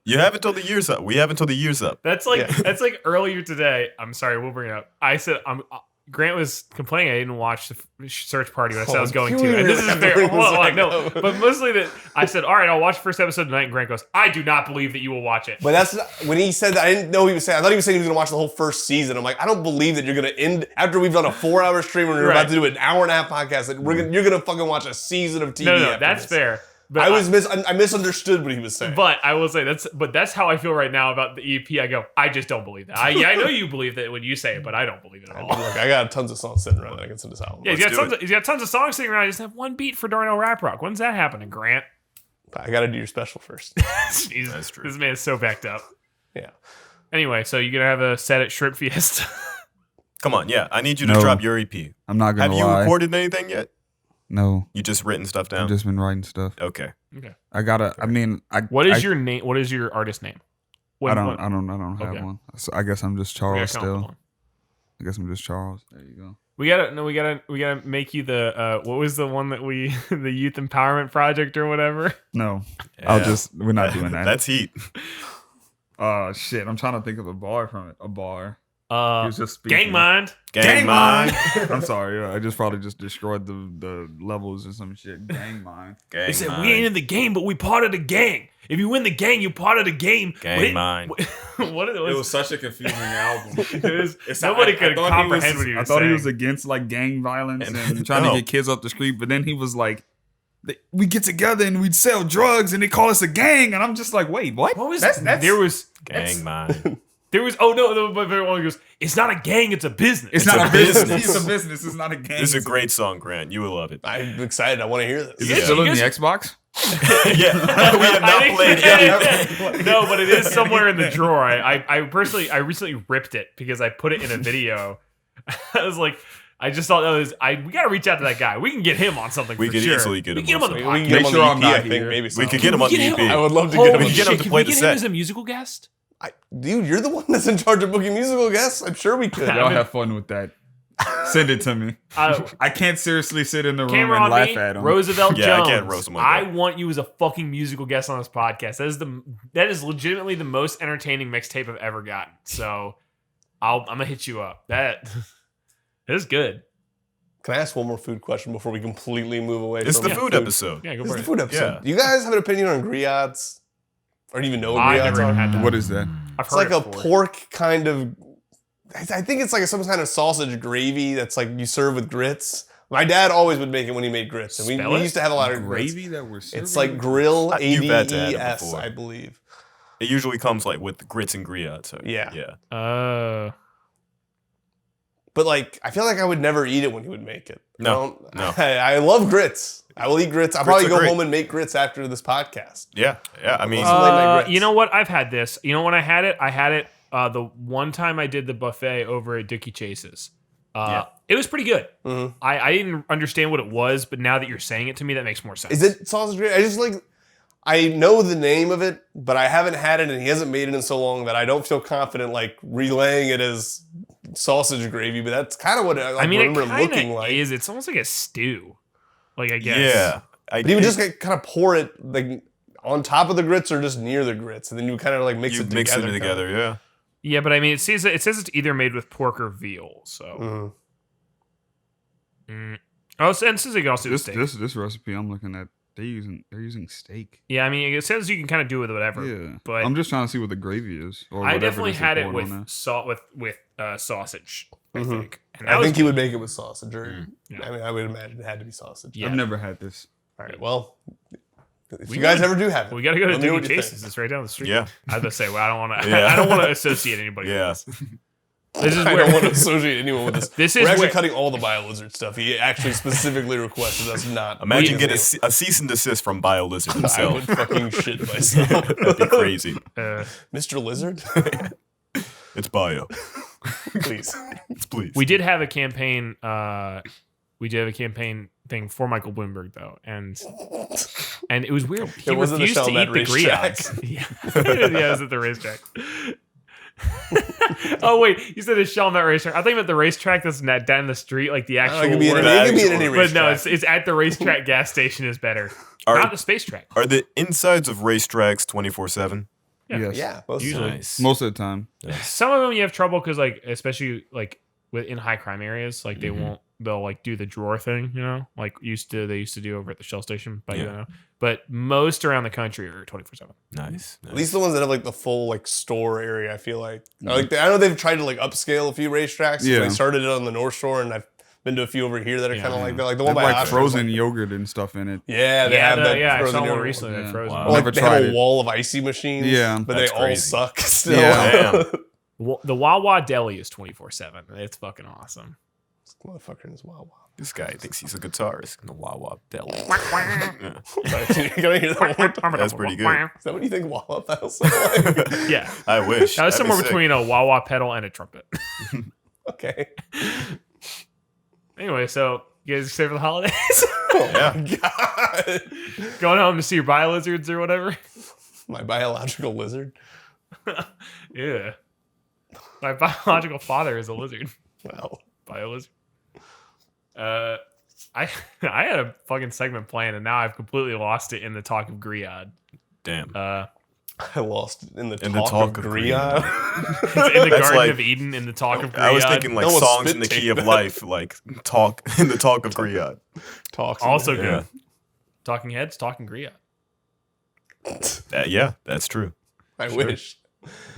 You have until the year's up. We have until the year's up. That's like earlier today. I'm sorry, we'll bring it up. I said Grant was complaining I didn't watch the search party when I said I was going to. And this is fair. No, but mostly that I said, all right, I'll watch the first episode tonight. And Grant goes, I do not believe that you will watch it. But that's not, when he said that, I didn't know he was saying. I thought he was saying he was going to watch the whole first season. I'm like, I don't believe that you're going to end after we've done a 4-hour stream and we're about to do an hour and a half podcast. That you're going to fucking watch a season of TV. No, after that's this. fair. But I misunderstood what he was saying. But I will say that's how I feel right now about the EP. I go, I just don't believe that. I know you believe that when you say it, but I don't believe it at all. Look, I got tons of songs sitting around that I can send this album. Yeah, he's got tons of songs sitting around. He doesn't have one beat for Darnell Rap Rock. When's that happening, Grant? I got to do your special first. Jesus, That's true. This man is so backed up. Yeah. Anyway, so you're gonna have a set at Shrimp Fiesta. Come on, yeah. I need you to No. drop your EP. I'm not gonna Have you lie. recorded anything yet? No, You just written stuff down? I've just been writing stuff. Okay. Okay. I gotta. I mean, What is your name? What is your artist name? I don't have Okay. one. So I guess I'm just We gotta Charles come up with still. one. I guess I'm just Charles. There you go. We gotta make you the what was the one that we the youth empowerment project or whatever. No, Yeah. we're not doing that. That's heat. Shit. I'm trying to think of a bar from it. A bar. He Uh, was just speaking. Gang Mind. Gang mind. I'm sorry. I just probably just destroyed the levels or some shit. Gang mind. Gang They said mind. we ain't in the game, but we part of the gang. If you win the gang, you part of the game. Gang mind. What it It was? was such a confusing album. Nobody could comprehend what he was I thought saying. he was against like gang violence and trying No. to get kids off the street, but then he was like, "We get together and we'd sell drugs and they call us a gang," and I'm just like, "Wait, what?" What was That's- there was Gang mind. There was but everyone goes, it's not a gang, it's a business. It's not a business. It's a business. It's not a game. This is a great song, Grant. You will love it. I'm excited. I want to hear this. Is it still in the Xbox? Yeah, we have not played it. No, but it is somewhere in the drawer. I recently ripped it because I put it in a video. I was like, I just thought we got to reach out to that guy. We can get him on something. We for could sure. easily get him We can on get him something. on the We can podcast. get him Make sure on I'm the EP, not I think here. maybe We something. could get him on the Get him. EP. I would love to Holy get him. We can get him shit, to can play we the get him set. as a musical guest? Dude, you're the one that's in charge of booking musical guests. I'm sure we could. Y'all have fun with that. Send it to me. I can't seriously sit in the room Camera and on laugh me, at him. Roosevelt Yeah, I Jones. can't roast him like I that. want you as a fucking musical guest on this podcast. That is legitimately the most entertaining mixtape I've ever gotten. So I'm gonna hit you up. That is good. Can I ask one more food question before we completely move away It's from the food episode. Yeah, go It's for the it. food episode. Yeah. Do you guys have an opinion on griots? Or do you even know what I've griots never even are? had that. What is that? I've It's heard like it a before. pork kind of. I think it's like some kind of sausage gravy that's like you serve with grits. My dad always would make it when he made grits, and we Spell it? used to have a lot of grits. Gravy that we're serving? It's like grill You've had to have it ADES, before. I believe. It usually comes like with grits and griots. So, Yeah. yeah. But like, I feel like I would never eat it when he would make it. No, no. I love grits. I will eat grits. I'll Grits probably are go great. home and make grits after this podcast. Yeah, yeah. I mean, Late night grits. You know what? I've had this. You know when I had it the one time I did the buffet over at Dookie Chase's. It was pretty good. Mhm. I didn't understand what it was, but now that you're saying it to me, that makes more sense. Is it sausage gravy? I just like, I know the name of it, but I haven't had it, and he hasn't made it in so long that I don't feel confident like relaying it as sausage gravy. But that's kind of what I remember it it kind looking of like. is. It's almost like a stew. Like I guess. yeah. But he would just kind of pour it like on top of the grits or just near the grits, and then you kind of like mix you it mix together. it together. Yeah. Yeah, but I mean, it says it's either made with pork or veal. So. Mhm. Oh, and it says you can also do steak. This recipe I'm looking at, they're using steak. Yeah, I mean, it says you can kind of do it with whatever. Yeah, but I'm just trying to see what the gravy is. Or I whatever definitely they had it poured with on there. salt with sausage. I Mhm. think. And that I was think he would make it with sausage. Or, Yeah. I mean, I would imagine it had to be sausage. Yeah. I've never had this. All right. Well, if We you guys gotta- ever do have it, We got to go to let me know Doogie what you Chase's. think. It's right down the street. Yeah. I was gonna say, well, I don't want to. Yeah. I don't want to associate anybody. Yeah. With this. This is I don't want to where associate anyone with this. This We're is actually where- cutting all the Biolizard stuff. He actually specifically requested us not. Imagine use getting it. a cease and desist from Biolizard I himself. would fucking shit myself. That'd be crazy. Mr. Lizard, It's bio. please. Please. we did have a campaign. We did have a campaign thing for Michael Bloomberg though, and it was weird. He It wasn't the refused to Chalmette eat the racetrack. griots. Yeah, yeah, it was at the racetrack. Oh wait, you said the Chalmette racetrack. I think about the racetrack that's down the street, like the actual. It could be in word. any But racetrack. no, it's at the racetrack gas station is better. Are- Not the space track. Are the insides of racetracks 24/7? Yeah. Yes. Yeah, most Usually. Nice. Most of the time. Some of them you have trouble because, like, especially like in high crime areas, like Mm-hmm. they won't. They'll like do the drawer thing, you know, like they used to do over at the Shell station. But Yeah. you know, but most around the country are 24/7. Nice. At least the ones that have like the full like store area, I feel like. Like I know they've tried to like upscale a few racetracks. Yeah. They started it on the North Shore, and I've been to a few over here that are Yeah. kind of like that. Like the They one have by like Oshkosh, frozen like- yogurt and stuff in it. Yeah, they have that. I frozen saw one yogurt. recently. Yeah. That frozen. Wow. Or, like Never they have tried a it. wall of icy machines. Yeah. but they That's all crazy. suck still. Yeah. Damn. The Wawa Deli is 24/7. It's fucking awesome. Motherfucker in his Wawa. This guy thinks he's a guitarist in the Wawa Deli. Yeah. Sorry, you gotta hear that one more time. That's pretty good. Is that what you think Wawa pedals sound like? Yeah, I wish. that was That'd be somewhere sick. between a Wawa pedal and a trumpet. Okay. Anyway, so you guys excited for the holidays? Oh Yeah. my god. Going home to see your Biolizards or whatever? My biological lizard. Yeah. My biological father is a lizard. Wow. Biolizard. I had a fucking segment planned and now I've completely lost it in the talk of Griad. Damn. I lost it in the In the talk of Griot. It's in the That's Garden like- of Eden in the talk of Griad. I was thinking like No one songs spit in the take key of that. life, like talk in the talk of Griot. Talks. Also in good. Yeah. Talking Heads, Talking Griad. Yeah, that's true. I wish.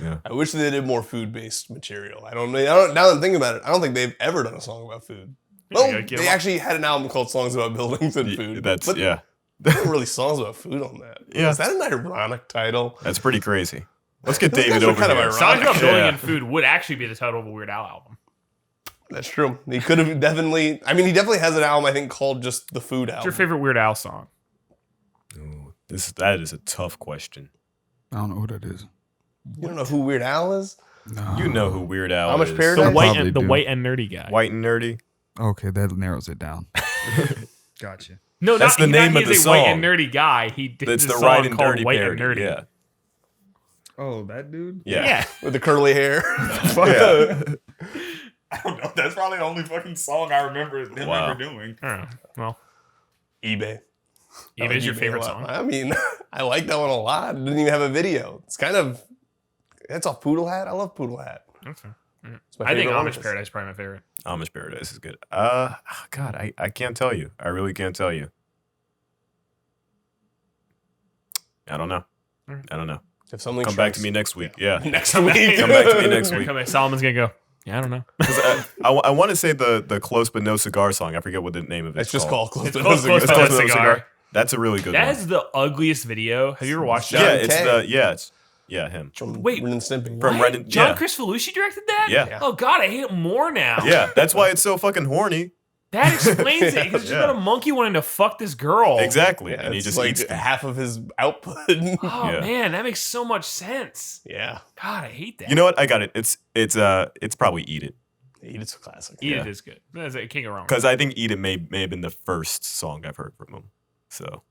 Yeah. I wish they did more food-based material. I don't know. Now that I'm thinking about it, I don't think they've ever done a song about food. Yeah, Well, you gotta get they 'em up. actually had an album called "Songs About Buildings and Food." That's but yeah. there weren't really songs about food on that. Yeah. Is that an ironic title? That's pretty crazy. Let's get Those David guys are over kind of here. ironic. Songs about building Yeah. and food would actually be the title of a Weird Al album. That's true. He could have definitely. I mean, he definitely has an album. I think called just the Food What's album. your favorite Weird Al song? Ooh, that is a tough question. I don't know who that is. You don't know who Weird Al is? No. You know who Weird Al Amish is. Paradise? The I white probably and the do. white and nerdy guy. White and nerdy. Okay, that narrows it down. Gotcha. No, That's not, the name of he's the a white song. and nerdy guy. He did That's a the song White and called Dirty White parody. and Nerdy. Yeah. Oh, that dude? Yeah. With the curly hair. Yeah. I don't know. That's probably the only fucking song I remember him Wow. ever doing. I don't know. Well, eBay. I Eva's like your eBay favorite a lot. song. I mean, I like that one a lot. It didn't even have a video. It's kind of. That's off Poodle Hat. I love Poodle Hat. Okay. It's my I think favorite one Amish of his. Paradise is probably my favorite. Amish Paradise is good. God, I can't tell you. I really can't tell you. I don't know. I don't know. If something Come back to strikes- me next week. Yeah. Next week. Come back to me next week. Okay, Solomon's gonna go. Yeah, I don't know. 'Cause I want to say the Close But No Cigar song. I forget what the name of It's it's just called Close It's to close, No close Cigar. to Close a to No cigar. That's a really good That one. is the ugliest video. Have you ever watched John that? Yeah, it's K. him. From Wait, Ren and Stimpy. From What? Ren and- John yeah. Chris Felucci directed that? Yeah. Oh God, I hate it more now. Yeah, that's why it's so fucking horny. That explains it. Because it's just Yeah. about a monkey wanting to fuck this girl. Exactly. Yeah, And he it's just like eats them. half of his output. Oh Yeah. man, that makes so much sense. yeah. God, I hate that. You know what? I got it. It's probably Eat It. It's a classic. Eat yeah. It is good. That's a king of wrong. Because I think Eat It may have been the first song I've heard from him. So,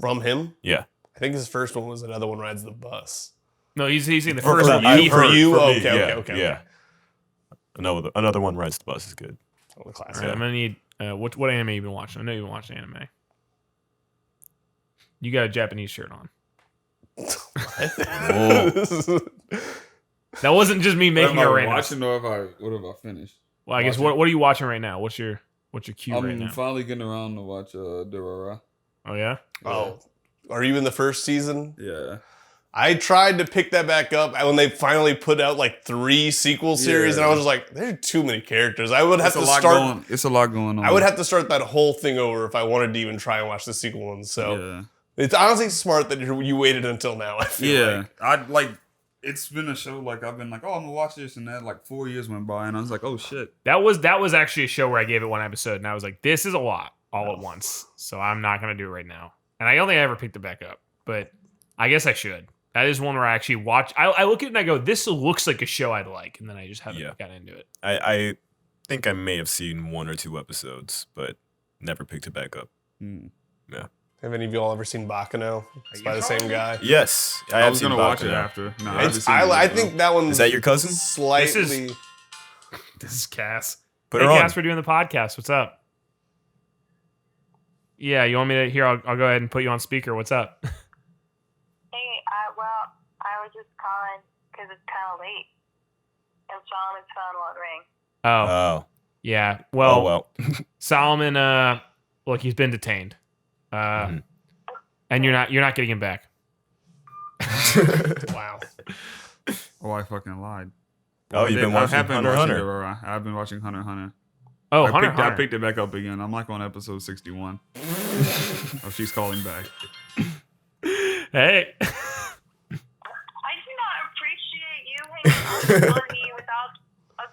From him? yeah. I think his first one was Another One Rides the Bus. No, he's saying the For- first for one. you, Eat for It. you? For me, Okay, yeah, okay. Yeah. Another one rides the bus is good. Oh, the All classic. right, I'm gonna need what anime you been watching? I know you've been watching anime. You got a Japanese shirt on. That wasn't just me making Am a I random. watching or what have I finished? Well, I guess watching? what are you watching right now? What's your cue I'm right now? finally getting around to watch Durara. Oh yeah. Oh. Are you in the first season? Yeah. I tried to pick that back up when they finally put out like 3 sequel series, and I was just like, "There's too many characters." I would have It's a to lot start. going. It's a lot going on. I would have to start that whole thing over if I wanted to even try and watch the sequel ones. So Yeah. it's honestly smart that you waited until now. I feel Yeah. like. I like. It's been a show like I've been like, oh, I'm gonna watch this, and then like 4 years went by, and I was like, oh shit. That was actually a show where I gave it one episode, and I was like, this is a lot all at once, so I'm not gonna do it right now. And I don't think I ever picked it back up, but I guess I should. That is one where I actually watch. I look at it and I go, this looks like a show I'd like, and then I just haven't gotten into it. I think I may have seen 1 or 2 episodes, but never picked it back up. Hmm. Have any of y'all ever seen Baccano? It's by the same guy. Yes, I I have was seen gonna watch it Baccano. after. No, I haven't It's, seen it I yet, think that one Is that your cousin? slightly. This is Cass. Put Hey her on. Cass, we're doing the podcast. What's up? Yeah, you want me to? Here, I'll go ahead and put you on speaker. What's up? Hey, well, I was just calling because it's kind of late, and Solomon's phone won't ring. Oh, Oh. yeah. Well, well. Solomon, look, he's been detained, Mhm. and you're not getting him back. Wow. Oh, I fucking lied. Oh, you've been watching Hunter x Hunter. Durara. I've been watching Hunter x Hunter. Oh, I Hunter, picked, I Hunter. picked it back up again. I'm like on episode 61. Oh, she's calling back. Hey. I do not appreciate you hanging up on me without a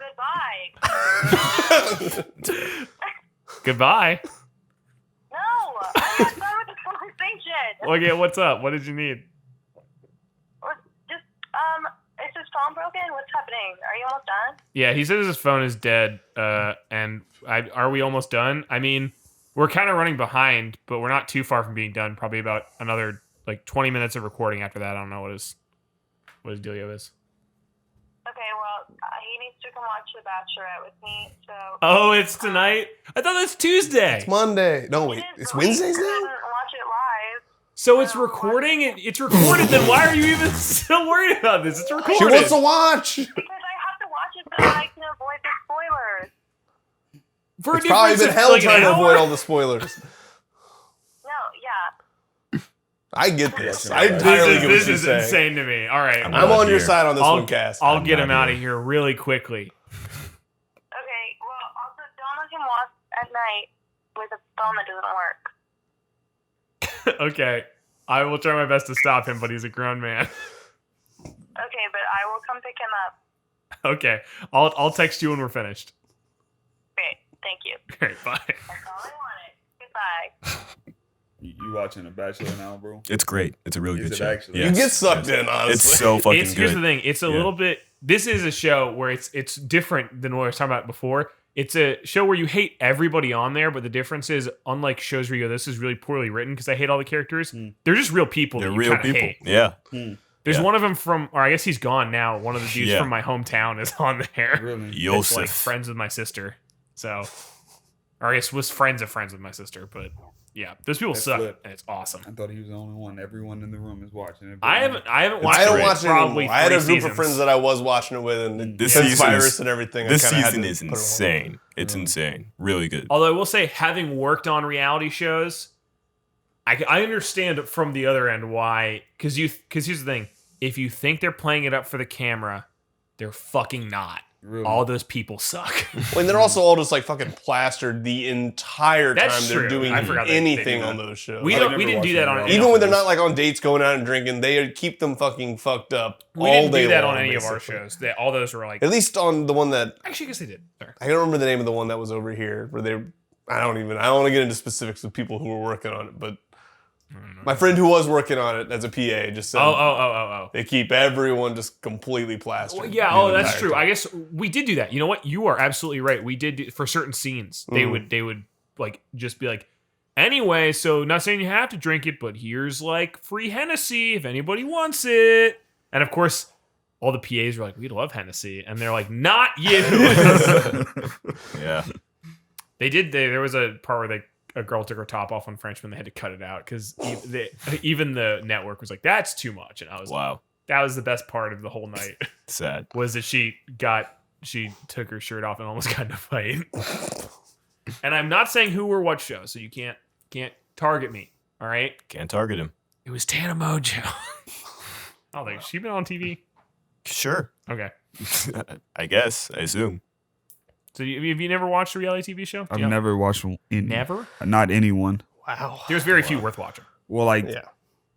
goodbye. Goodbye. No, I'm not done with the conversation. Okay, what's up? What did you need? Just, is his phone broken? What's happening? Are you almost done? Yeah, he says his phone is dead. And are we almost done? I mean, we're kind of running behind, but we're not too far from being done. Probably about another like 20 minutes of recording after that. I don't know what his dealio is. Okay, well, he needs to come watch The Bachelorette with me, so... Oh, it's tonight? I thought that's Tuesday. It's Monday. No, wait. It's Wednesdays now? Watch it live. So it's recording? It's recorded, then why are you even still worried about this? It's recorded. She wants to watch. Because I have to watch it so that I can avoid the spoilers. For a It's probably difference been of, hell like, an trying to hour? avoid all the spoilers. No, yeah. I get this. This I entirely get what This you're is saying. insane to me. All right. I'm I'm not on your here. side on this one, Cass. I'll I'm get not him out here. of here really quickly. Okay, well, also don't let him walk at night with a phone that doesn't work. Okay. I will try my best to stop him, but he's a grown man. Okay, but I will come pick him up. Okay, I'll text you when we're finished. Great, thank you. Great, bye. That's all I wanted. Goodbye. You watching The Bachelor now, bro? It's great. It's a really Is good it show. actually? Yes, You get sucked yes. in, honestly. It's so fucking Here's good. the thing. It's a little bit. This is a show where it's different than what I was talking about before. It's a show where you hate everybody on there, but the difference is, unlike shows where you go, this is really poorly written because I hate all the characters. They're just real people. They're that you real kinda people. hate. Yeah. There's Yeah. one of them from, or I guess he's gone now. One of the dudes from my hometown is on there. Really? It's Yosef. like friends with my sister. So, or I guess was friends of friends with my sister. But yeah, those people That's suck, lit. and it's awesome. I thought he was the only one. Everyone in the room is watching it. I haven't watched I don't it. watch it Probably anymore. I had a 3 group of friends that I was watching it with, and This since season virus is- and everything, This I kinda season had to is put it on. insane. It's insane. Really good. Although I will say, having worked on reality shows, I understand from the other end why. Because here's the thing: if you think they're playing it up for the camera, they're fucking not. Really? All those people suck. Well, and they're also all just like fucking plastered the entire time That's they're true. doing I forgot they do anything that. on those shows. We I don't. never We didn't do watched that any on reality any. Even when they're shows. not like on dates going out and drinking, they keep them fucking fucked up. We all didn't day do that long, on any of our basically. shows. All those were like. At least on the one that Actually, I guess they did. Sorry. I don't remember the name of the one that was over here where they. I don't want to get into specifics with people who were working on it, but my friend who was working on it as a PA just said Oh. they keep everyone just completely plastered. Well, yeah. the Oh, that's entire true. time. I guess we did do that. You know what? You are absolutely right. We did for certain scenes. They would like just be like, anyway. So not saying you have to drink it, but here's like free Hennessy if anybody wants it. And of course, all the PAs were like, we love Hennessy, and they're like, not you. Yeah. They did. There was a part where a girl took her top off on Frenchman. They had to cut it out because even the network was like, "That's too much." And I was like, Wow. that was the best part of the whole night Sad. was that she took her shirt off and almost got in a fight. And I'm not saying who or what show, so you can't target me. All right. Can't target him. It was Tana Mojo. Oh, like she been on TV? Sure. Okay. I guess. I assume. So have you never watched a reality TV show? I've Yeah. never watched any. Never. Not anyone. Wow. There's very few worth watching. Well, like, Yeah.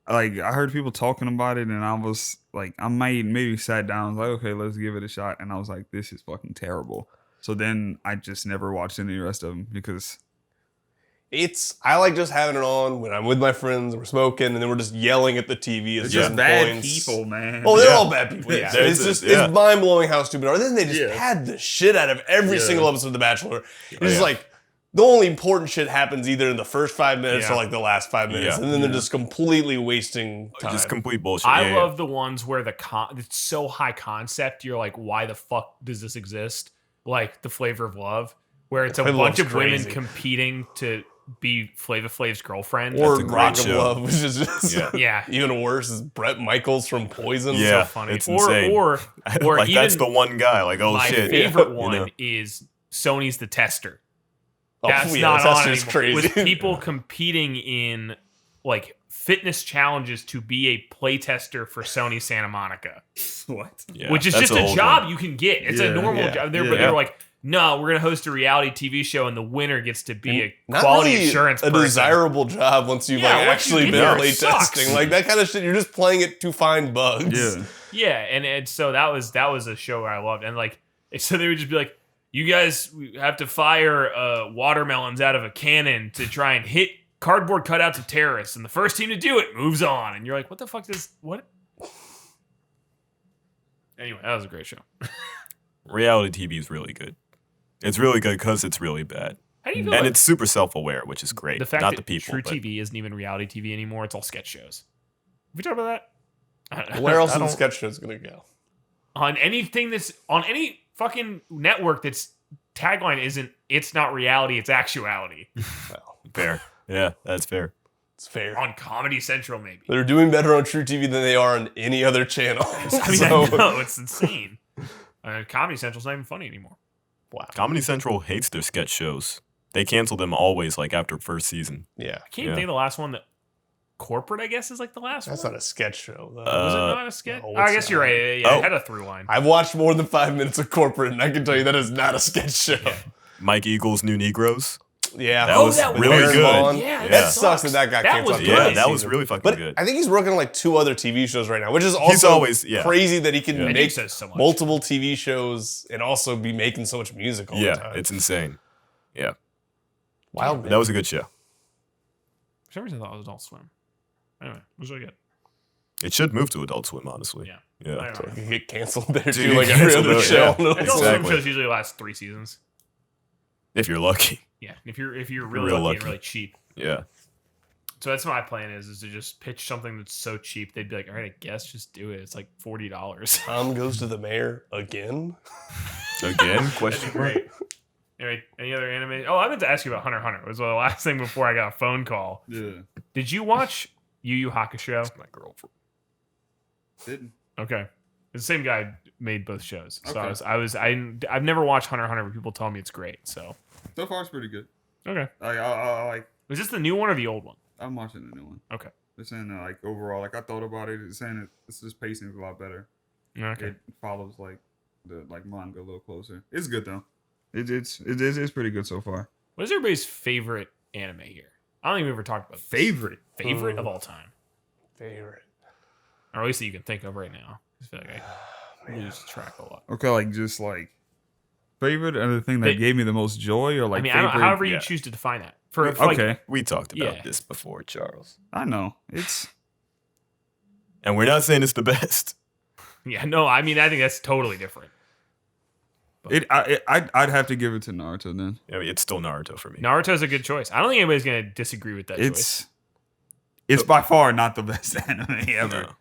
like I heard people talking about it, and I was like, I maybe sat down, I was like, okay, let's give it a shot, and I was like, this is fucking terrible. So then I just never watched any of the rest of them because I like just having it on when I'm with my friends and we're smoking and then we're just yelling at the TV. it's just just bad points. people, man. Oh, they're Yeah. all bad people. Yeah. There's It's just this- yeah. it's mind blowing how stupid are. Then they just Yeah. had the shit out of every Yeah. single episode of The Bachelor. It's just yeah. like the only important shit happens either in the first 5 minutes Yeah. or like the last 5 minutes, Yeah. and then they're just completely wasting time. Just complete bullshit. I Yeah, love the ones where it's so high concept. You're like, why the fuck does this exist? Like the Flavor of Love, where it's a Flavor of bunch Love's of women crazy. competing to be Flava Flav's girlfriend. or That's a great Rock of show. Love, which is just Yeah. Yeah. even worse. Is Brett Michaels from Poison? Yeah. So funny. it's or insane. or like even that's the one guy. Like, oh my shit. favorite You one know? is Sony's The Tester. Oh, That's yeah, not that's on just anymore. crazy. With people competing in like fitness challenges to be a playtester for Sony Santa Monica, what? Yeah, which is that's just a old job one. you can get. It's Yeah, a normal yeah, job. yeah. They're like, no, we're gonna host a reality TV show, and the winner gets to be a Not quality really assurance a person. desirable job once you've Yeah, like once you actually get been there, play it sucks. testing. Like that kind of shit. You're just playing it to find bugs. Yeah. Yeah, and so that was a show I loved, and like so they would just be like, you guys have to fire watermelons out of a cannon to try and hit cardboard cutouts of terrorists, and the first team to do it moves on. And you're like, what the fuck does what? Anyway, that was a great show. Reality TV is really good. It's really good because it's really bad, How do you feel and about it's super self-aware, which is great. the fact Not that the people. True but TV isn't even reality TV anymore? It's all sketch shows. Have we talked about that? I don't know. Where else I is the don't- sketch show gonna go? On anything that's on any fucking network that's tagline isn't it's not reality, it's actuality. Well, Fair. Yeah, that's fair. it's fair. On Comedy Central, maybe. They're doing better on True TV than they are on any other channel. I mean, So- I know it's insane. Comedy Central's not even funny anymore. Wow. Comedy Central hates their sketch shows. They cancel them always, like after first season. Yeah, I can't even think of the last one that corporate. I guess is like the last that's one. not a sketch show. Though. Was it not a sketch? no, Oh, I it's guess you're not. right. Yeah, Oh. it had a through line. I've watched more than 5 minutes of corporate, and I can tell you that is not a sketch show. Mike Eagle's New Negroes. Yeah, That was that really was- good. Vaughn. Yeah, That sucks that got That canceled. was after good. Yeah, one that was season. really fucking But good. I think he's working on like 2 other TV shows right now, which is also He's always crazy that he can Yeah. It make says so much. multiple TV shows and also be making so much music all the Yeah, time. it's insane. Yeah, wild. that was a good show. For some reason, I thought it was Adult Swim. Anyway, it was really good. It should move to Adult Swim, honestly. Yeah. Yeah. I don't know. You can get canceled there Dude, too, you like get every canceled other there, show. yeah. on Adult Adult Swim. Swim shows usually last 3 seasons. If you're lucky. Yeah, if you're really Real lucky lucky. and really cheap. Yeah. So that's my plan is to just pitch something that's so cheap they'd be like, all right, I guess just do it. It's like $40. Tom goes to the mayor again. Again? Question That'd be mark? great. Anyway, any other anime? Oh, I meant to ask you about Hunter x Hunter. It was the last thing before I got a phone call. Yeah. Did you watch Yu Yu Hakusho? My girlfriend. Okay. Didn't. The same guy made both shows. So Okay. I've never watched Hunter x Hunter, but people tell me it's great. So So far, it's pretty good. okay. I like. Was this the new one or the old one? I'm watching the new one. Okay. They're saying that, like, overall, like, I thought about it. It's saying that it's just pacing is a lot better. Okay. It follows like the manga a little closer. It's good though. It's pretty good so far. What is everybody's favorite anime here? I don't think we've ever talked about this. Favorite of all time, Favorite. or at least that you can think of right now. I feel like I lose track a lot. Okay, like just like favorite and the thing that They- gave me the most joy, or like I mean, favorite. however you yeah. choose to define that. For Okay, like, We talked about Yeah. this before, Charles. I know it's And we're not saying it's the best. yeah, no, I mean, I think that's totally different. I'd have to give it to Naruto then. I mean, it's still Naruto for me. Naruto's a good choice. I don't think anybody's gonna disagree with that choice. It's by far not the best anime ever. No.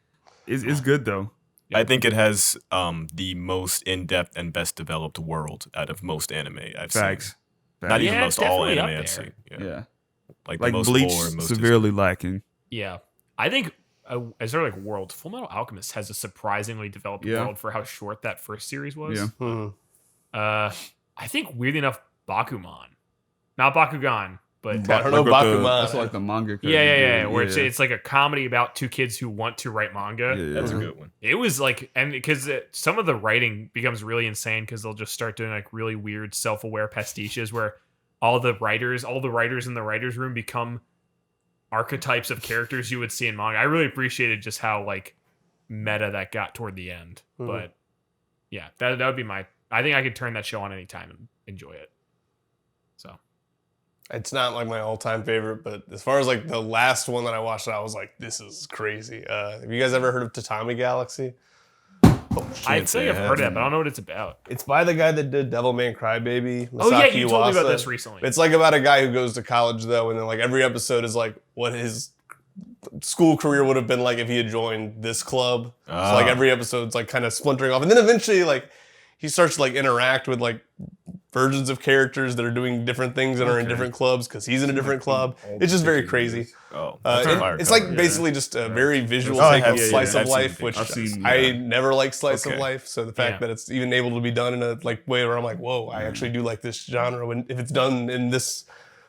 It's good though. I think it has the most in-depth and best developed world out of most anime I've Facts. seen. Not even Yeah, most it's all definitely anime up I've there. seen. Yeah. Like the Like most Bleach, lore and most severely lacking. Yeah, I think as sort of like world, Fullmetal Alchemist has a surprisingly developed Yeah. world for how short that first series was. Yeah. Hmm. I think weirdly enough, Bakuman, not Bakugan, but I don't know Like with Bakuman. That's like the manga. yeah, where it's like a comedy about 2 kids who want to write manga. Yeah, That's a Mhm. good one. It was like, and because some of the writing becomes really insane because they'll just start doing like really weird self-aware pastiches where all the writers in the writers' room become archetypes of characters you would see in manga. I really appreciated just how like meta that got toward the end. Mhm. But yeah, that would be I think I could turn that show on anytime and enjoy it. So It's not like my all-time favorite, but as far as like the last one that I watched, I was like, "This is crazy." Have you guys ever heard of Tatami Galaxy? I Can't say think I've I heard of that, haven't. but I don't know what it's about. It's by the guy that did Devilman Crybaby. Oh yeah, Masaki you told me about Uwasa. this recently. It's like about a guy who goes to college though, and then like every episode is like what his school career would have been like if he had joined this club. So like every episode's like kind of splintering off, and then eventually like he starts to like interact with like versions of characters that are doing different things and are in different clubs because he's in a different club. It's just very crazy. Oh, Uh, that's a it- fire it's cover, like basically just a very visual Oh, I take have of seen slice it. of I've seen life, the which I've seen, I yeah. never like slice of Okay. life. So the fact Yeah. that it's even able to be done in a like way where I'm like, whoa, I actually do like this genre when if it's done in this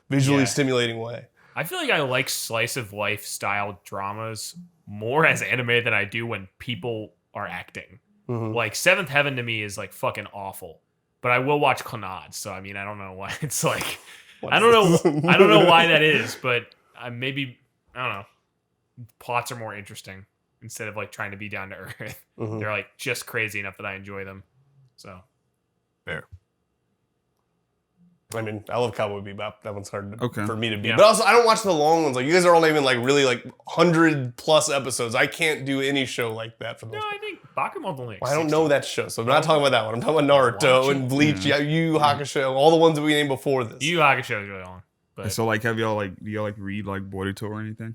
visually Yeah. stimulating way. I feel like I like slice of life style dramas more as anime than I do when people are acting. Mhm. Like Seventh Heaven to me is like fucking awful. But I will watch Clannad, so I mean I don't know why it's like I don't know why that is, but maybe I don't know. Plots are more interesting instead of like trying to be down to earth. Mhm. They're like just crazy enough that I enjoy them. So Fair. I mean, I love Cowboy Bebop. That one's hard to, Okay. for me to be. Yeah. But also, I don't watch the long ones. Like you guys are all naming like really like 100+ episodes. I can't do any show like that for no, those. I think Bakumon's only like Well, I don't 60. know that show, so I'm not talking about that one. I'm talking about Naruto Watch it. and Bleach, Yu Yu Hakusho, all the ones that we named before this. Yu Yu Hakusho is really long. But So like, have y'all like, do y'all like read like Boruto or anything?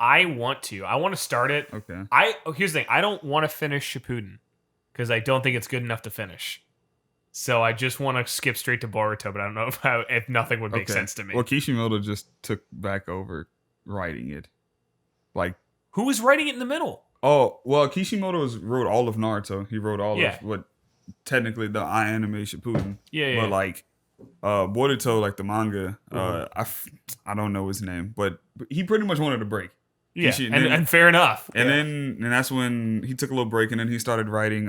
I want to. I want to start it. Okay. Here's the thing. I don't want to finish Shippuden because I don't think it's good enough to finish. So I just want to skip straight to Boruto, but I don't know if nothing would make sense to me. Well, Kishimoto just took back over writing it. Like, Who was writing it in the middle? oh, well, Kishimoto wrote all of Naruto. He wrote all Yeah. of what technically the anime Shippuden. Yeah. But like, Boruto, like the manga, I don't know his name, but he pretty much wanted a break. Yeah, should- and fair enough. And Yeah. then that's when he took a little break, and then he started writing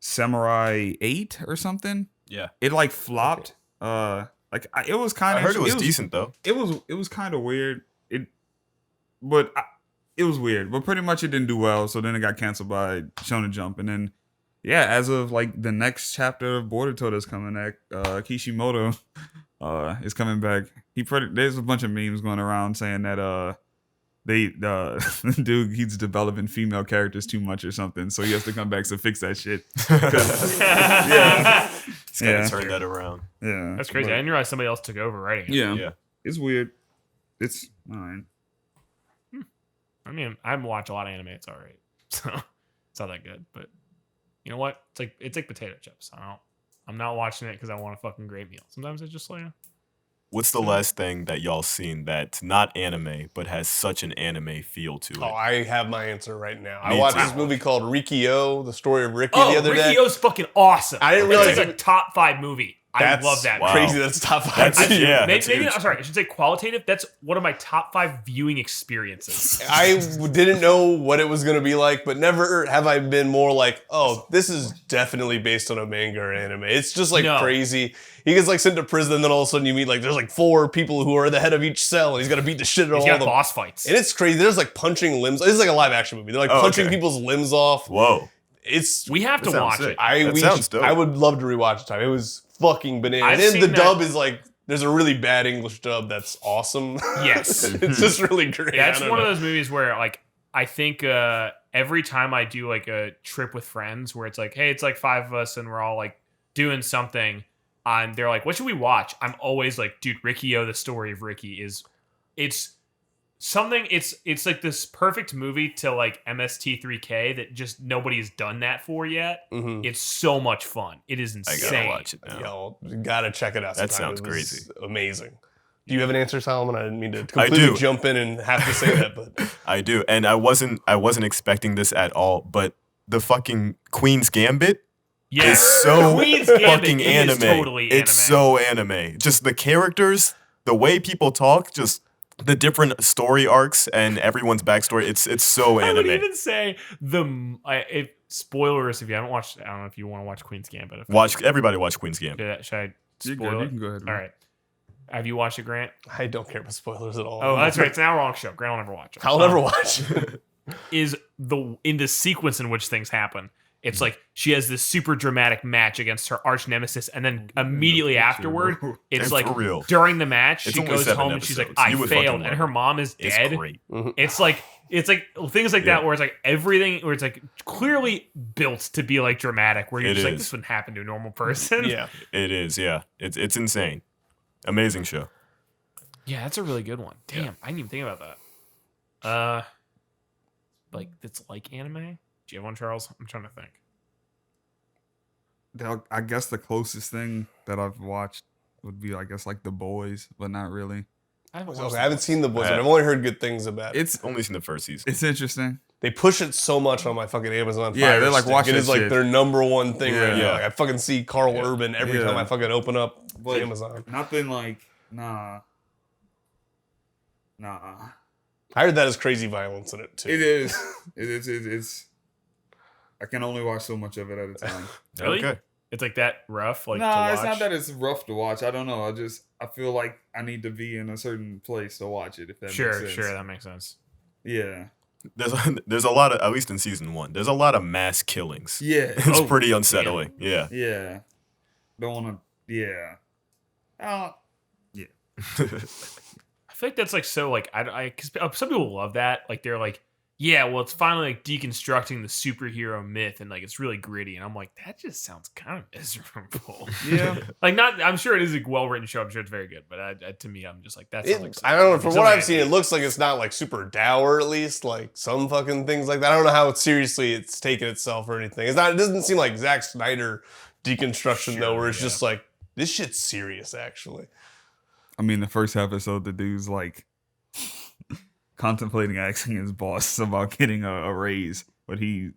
Samurai 8 or something. Yeah. It like flopped. It was kind I of. heard it was decent though. It was kind of weird. It was weird, but pretty much it didn't do well. So then it got canceled by Shonen Jump, and then as of like the next chapter of Border Toad that's coming back, Kishimoto is coming back. There's a bunch of memes going around saying that the dude he's developing female characters too much or something, so he has to come back to fix that shit. He's gotta turn that around. Yeah, That's crazy. I didn't realize somebody else took over writing it. Yeah, Yeah. it's weird. It's alright. I mean, I haven't watched a lot of anime. It's all right. So it's not that good. But you know what? It's like potato chips. I'm not watching it because I want a fucking great meal. Sometimes it's just like. What's the last thing that y'all seen that's not anime but has such an anime feel to it? Oh, I have my answer right now. I Me watched too. this movie called Riki-Oh, the story of Ricky Oh, the other day. Riki-Oh's fucking awesome. I didn't It's realize like a top 5 movie. I love that. Wow. Crazy. That's top 5. That's- too. yeah. Maybe, huge. I'm sorry. I should say qualitative. That's one of my top 5 viewing experiences. I didn't know what it was going to be like, but never have I been more like, oh, this is definitely based on a manga or anime. It's just like No. crazy. He gets like sent to prison, and then all of a sudden you meet like there's like 4 people who are the head of each cell, and he's got to beat the shit out of He's all got of them. boss fights. And it's crazy. There's like punching limbs. This is like a live action movie. They're like Oh, punching okay. people's limbs off. Whoa. It's We have to That sounds watch sick. it. That sounds dope. I would love to rewatch it. Time. It was fucking bananas. I've And then seen the that- dub is like there's a really bad English dub that's awesome. Yes. It's just really great. Yeah, I it's don't one know. of those movies where like I think every time I do like a trip with friends where it's like, hey, it's like 5 of us and we're all like doing something, and they're like, what should we watch? I'm always like, dude, Riki-Oh, the story of Ricky it's something. It's like this perfect movie to like MST3K that just nobody's done that for yet. Mhm. It's so much fun. It is I insane. gotta watch it now. Yo, you gotta check it out. That sometime. sounds It was crazy. Amazing. Do you have an answer, Solomon? I didn't mean to completely do. jump in and have to say that, but I do. And I wasn't expecting this at all, but the fucking Queen's Gambit Yeah, is so Queen's Gambit fucking is anime. totally anime. It's so anime. Just the characters, the way people talk, just the different story arcs and everyone's backstory. It's so I would anime. even say if spoilers if you haven't watched. I don't know if you want to watch Queen's Gambit. Everybody watch Queen's Gambit. Should I You're spoil good. it? You can go ahead. All man. right. Have you watched it, Grant? I don't care about spoilers at all. Oh, that's right. It's an hour-long show. Grant will never watch it. I'll never watch. Is in the sequence in which things happen. It's like she has this super dramatic match against her arch nemesis, and then immediately afterward, it's And like for real. during the match, It's she only goes 7 home and she's like, episodes. "I You would fucking failed," love and her it. mom is It's dead. great. It's like things like that where it's like everything where it's like clearly built to be like dramatic where you're It just like is. this wouldn't happen to a normal person. Yeah. It is, yeah. It's insane. Amazing show. Yeah, that's a really good one. Damn, I didn't even think about that. Like that's like anime. Do you have one, Charles? I'm trying to think. I guess the closest thing that I've watched would be, I guess, like The Boys, but not really. I haven't, Okay, I haven't seen The Boys, but Yeah. I've only heard good things about it. It's Only seen the first season. it's interesting. They push it so much on my fucking Amazon Yeah, Fire they're like, Stick. watch It that is like shit. their number one thing right Yeah. now. Like, I fucking see Carl Yeah. Urban every Yeah. time I fucking open up But- Amazon. Nothing like nah. I heard that is crazy violence in it too. It is. It's. I can only watch so much of it at a time. Really? Okay. It's like that rough. Like to Nah, watch. it's not that it's rough to watch. I don't know. I feel like I need to be in a certain place to watch it. If that makes sense. Sure, that makes sense. Yeah. There's a lot of, at least in season 1, there's a lot of mass killings. Yeah. It's pretty unsettling. Yeah. Yeah. Don't want to. Yeah. I feel like that's like so like because some people love that. Like they're like, yeah, well, it's finally like deconstructing the superhero myth, and like it's really gritty. And I'm like, that just sounds kind of miserable. Yeah. Like not, I'm sure it is a well written show. I'm sure it's very good, but to me, I'm just like that. Sounds like I don't know. From what something I've seen, it looks like it's not like super dour. At least like some fucking things like that. I don't know how seriously it's taken itself or anything. It's not. It doesn't seem like Zack Snyder deconstruction though, where it's just like this shit's serious actually. I mean, the first episode, the dude's like contemplating asking his boss about getting a raise, but he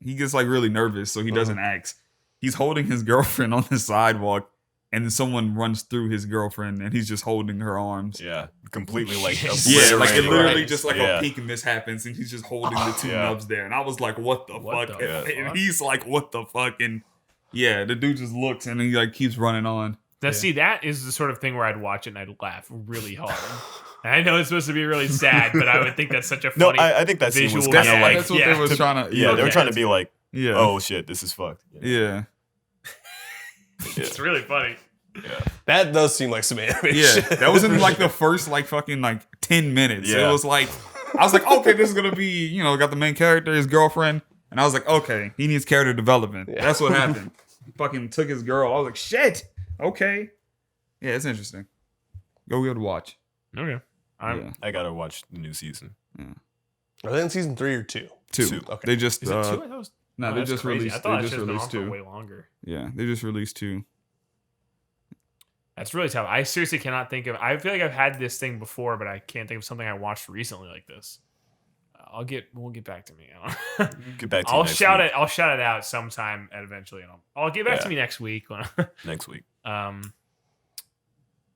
gets like really nervous, so he doesn't ask. He's holding his girlfriend on the sidewalk, and then someone runs through his girlfriend, and he's just holding her arms. Yeah. Completely like Yeah, like it obliterating. literally just like Yeah. a peak miss happens, and he's just holding the two Yeah. nubs there, and I was like, "What the What fuck?" the And fuck? he's like, "What the fuck?" And yeah, the dude just looks, and he like keeps running on. Now, see, that is the sort of thing where I'd watch it and I'd laugh really hard. And I know it's supposed to be really sad, but I would think that's such a No, funny. I think that scene was visual kind of gag. like That's what they was trying to. they were Okay. trying to be like, Yeah. oh shit, this is fucked. Yeah. It's really funny. That does seem like some anime shit. That was in like the first like fucking like 10 minutes. Yeah. It was like I was like, okay, this is gonna be, got the main character, his girlfriend, and I was like, okay, he needs character development. Yeah. That's what happened. Fucking took his girl. I was like, shit. Okay. Yeah, it's interesting. Go give it a watch. Okay. Yeah. I gotta watch the new season. Are they in season 3 or 2? Two. Okay. They just Is it 2? I thought it was. no, oh, they that's just crazy. released. I thought They it just should have been released on for 2. way longer. Yeah, they just released 2. That's really tough. I seriously cannot think of. I feel like I've had this thing before, but I can't think of something I watched recently like this. We'll get back to me. Get back to you I'll next shout week. it. I'll shout it out sometime eventually, and I'll get back to Yeah. me next week. Next week. All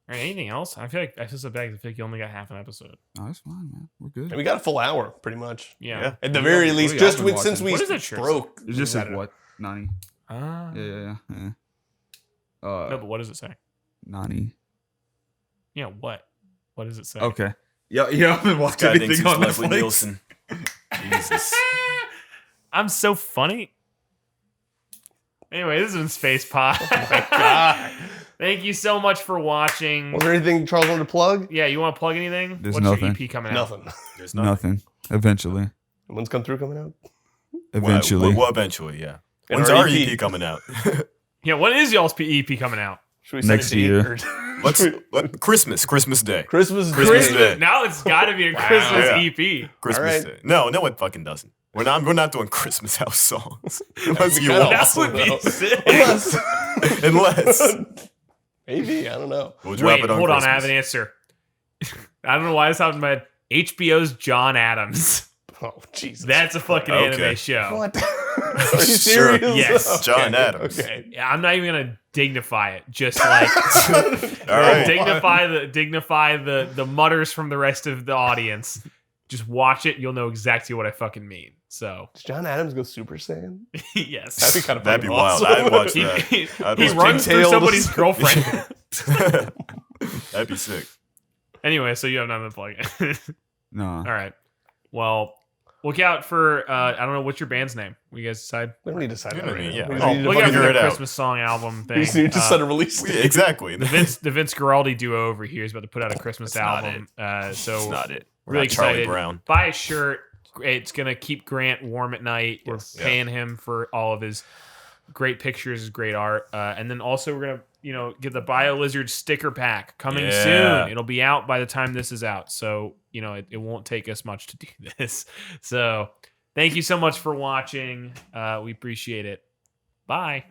right, anything else? I feel like I feel so bad. I feel like you only got half an episode. Oh, that's fine, man. We're good. And we got a full hour, pretty much. Yeah. Yeah. At the very least, yeah, just I've been since watching. we What is that shirt? broke. It just I says don't know. what? Nani. Ah. Yeah. No, but what does it say? Nani. Yeah, what? What does it say? Okay. Yeah, I've been watching Guy thinks everything he's on Leslie Netflix. Nielsen. Jesus. I'm so funny. Anyway, this has been Space Pod. God. Thank you so much for watching. Was there anything Charles wanted to plug? Yeah, you want to plug anything? There's What's nothing. your EP coming out? Nothing. There's Nothing. Eventually. When's Come Through coming out? Eventually. Well, eventually, yeah. And When's our our EP? EP coming out? Yeah, when is y'all's EP coming out? Should we send Next a date year. or- Christmas Day. Christmas Christmas Day. Day. Now it's got to be a Christmas Yeah. EP. Christmas All Day. right. No, it fucking doesn't. We're not doing Christmas house songs. Unless you kinda want. That would be though. sick. Unless. Maybe, I don't know. We'll drop Wait, it on hold on. I Christmas. have an answer. I don't know why this happened in my head. HBO's John Adams. Oh, Jesus. That's a fucking Okay. anime show. What? Are you Sure. serious? Yes. John Adams. Okay. Yeah, I'm not even gonna dignify it. Just like All right. dignify the mutters from the rest of the audience. Just watch it. You'll know exactly what I fucking mean. So Does John Adams go Super Saiyan? yes, That'd be kind of That'd be fucking wild. awesome. I'd watch he, that. he, I'd he watch runs through pigtails. somebody's girlfriend. That'd be sick. Anyway, so you have nothing to plug. No. All right. Well, look out for I don't know, what's your band's name? Will you guys decide? We don't need to decide Yeah, that I mean, right yeah. now. We Oh, just need to Look out fucking for figure the it out. Christmas song album thing. We just need to set a release date. Exactly. the Vince Guaraldi duo over here is about to put out a Christmas That's not album. That's So not it. We're really not Charlie excited. Brown. Buy a shirt. It's gonna keep Grant warm at night. We're Yes. paying him for all of his great pictures, his great art, and then also we're gonna get the Biolizard sticker pack coming Yeah. soon. It'll be out by the time this is out, so it won't take us much to do this. So thank you so much for watching. We appreciate it. Bye.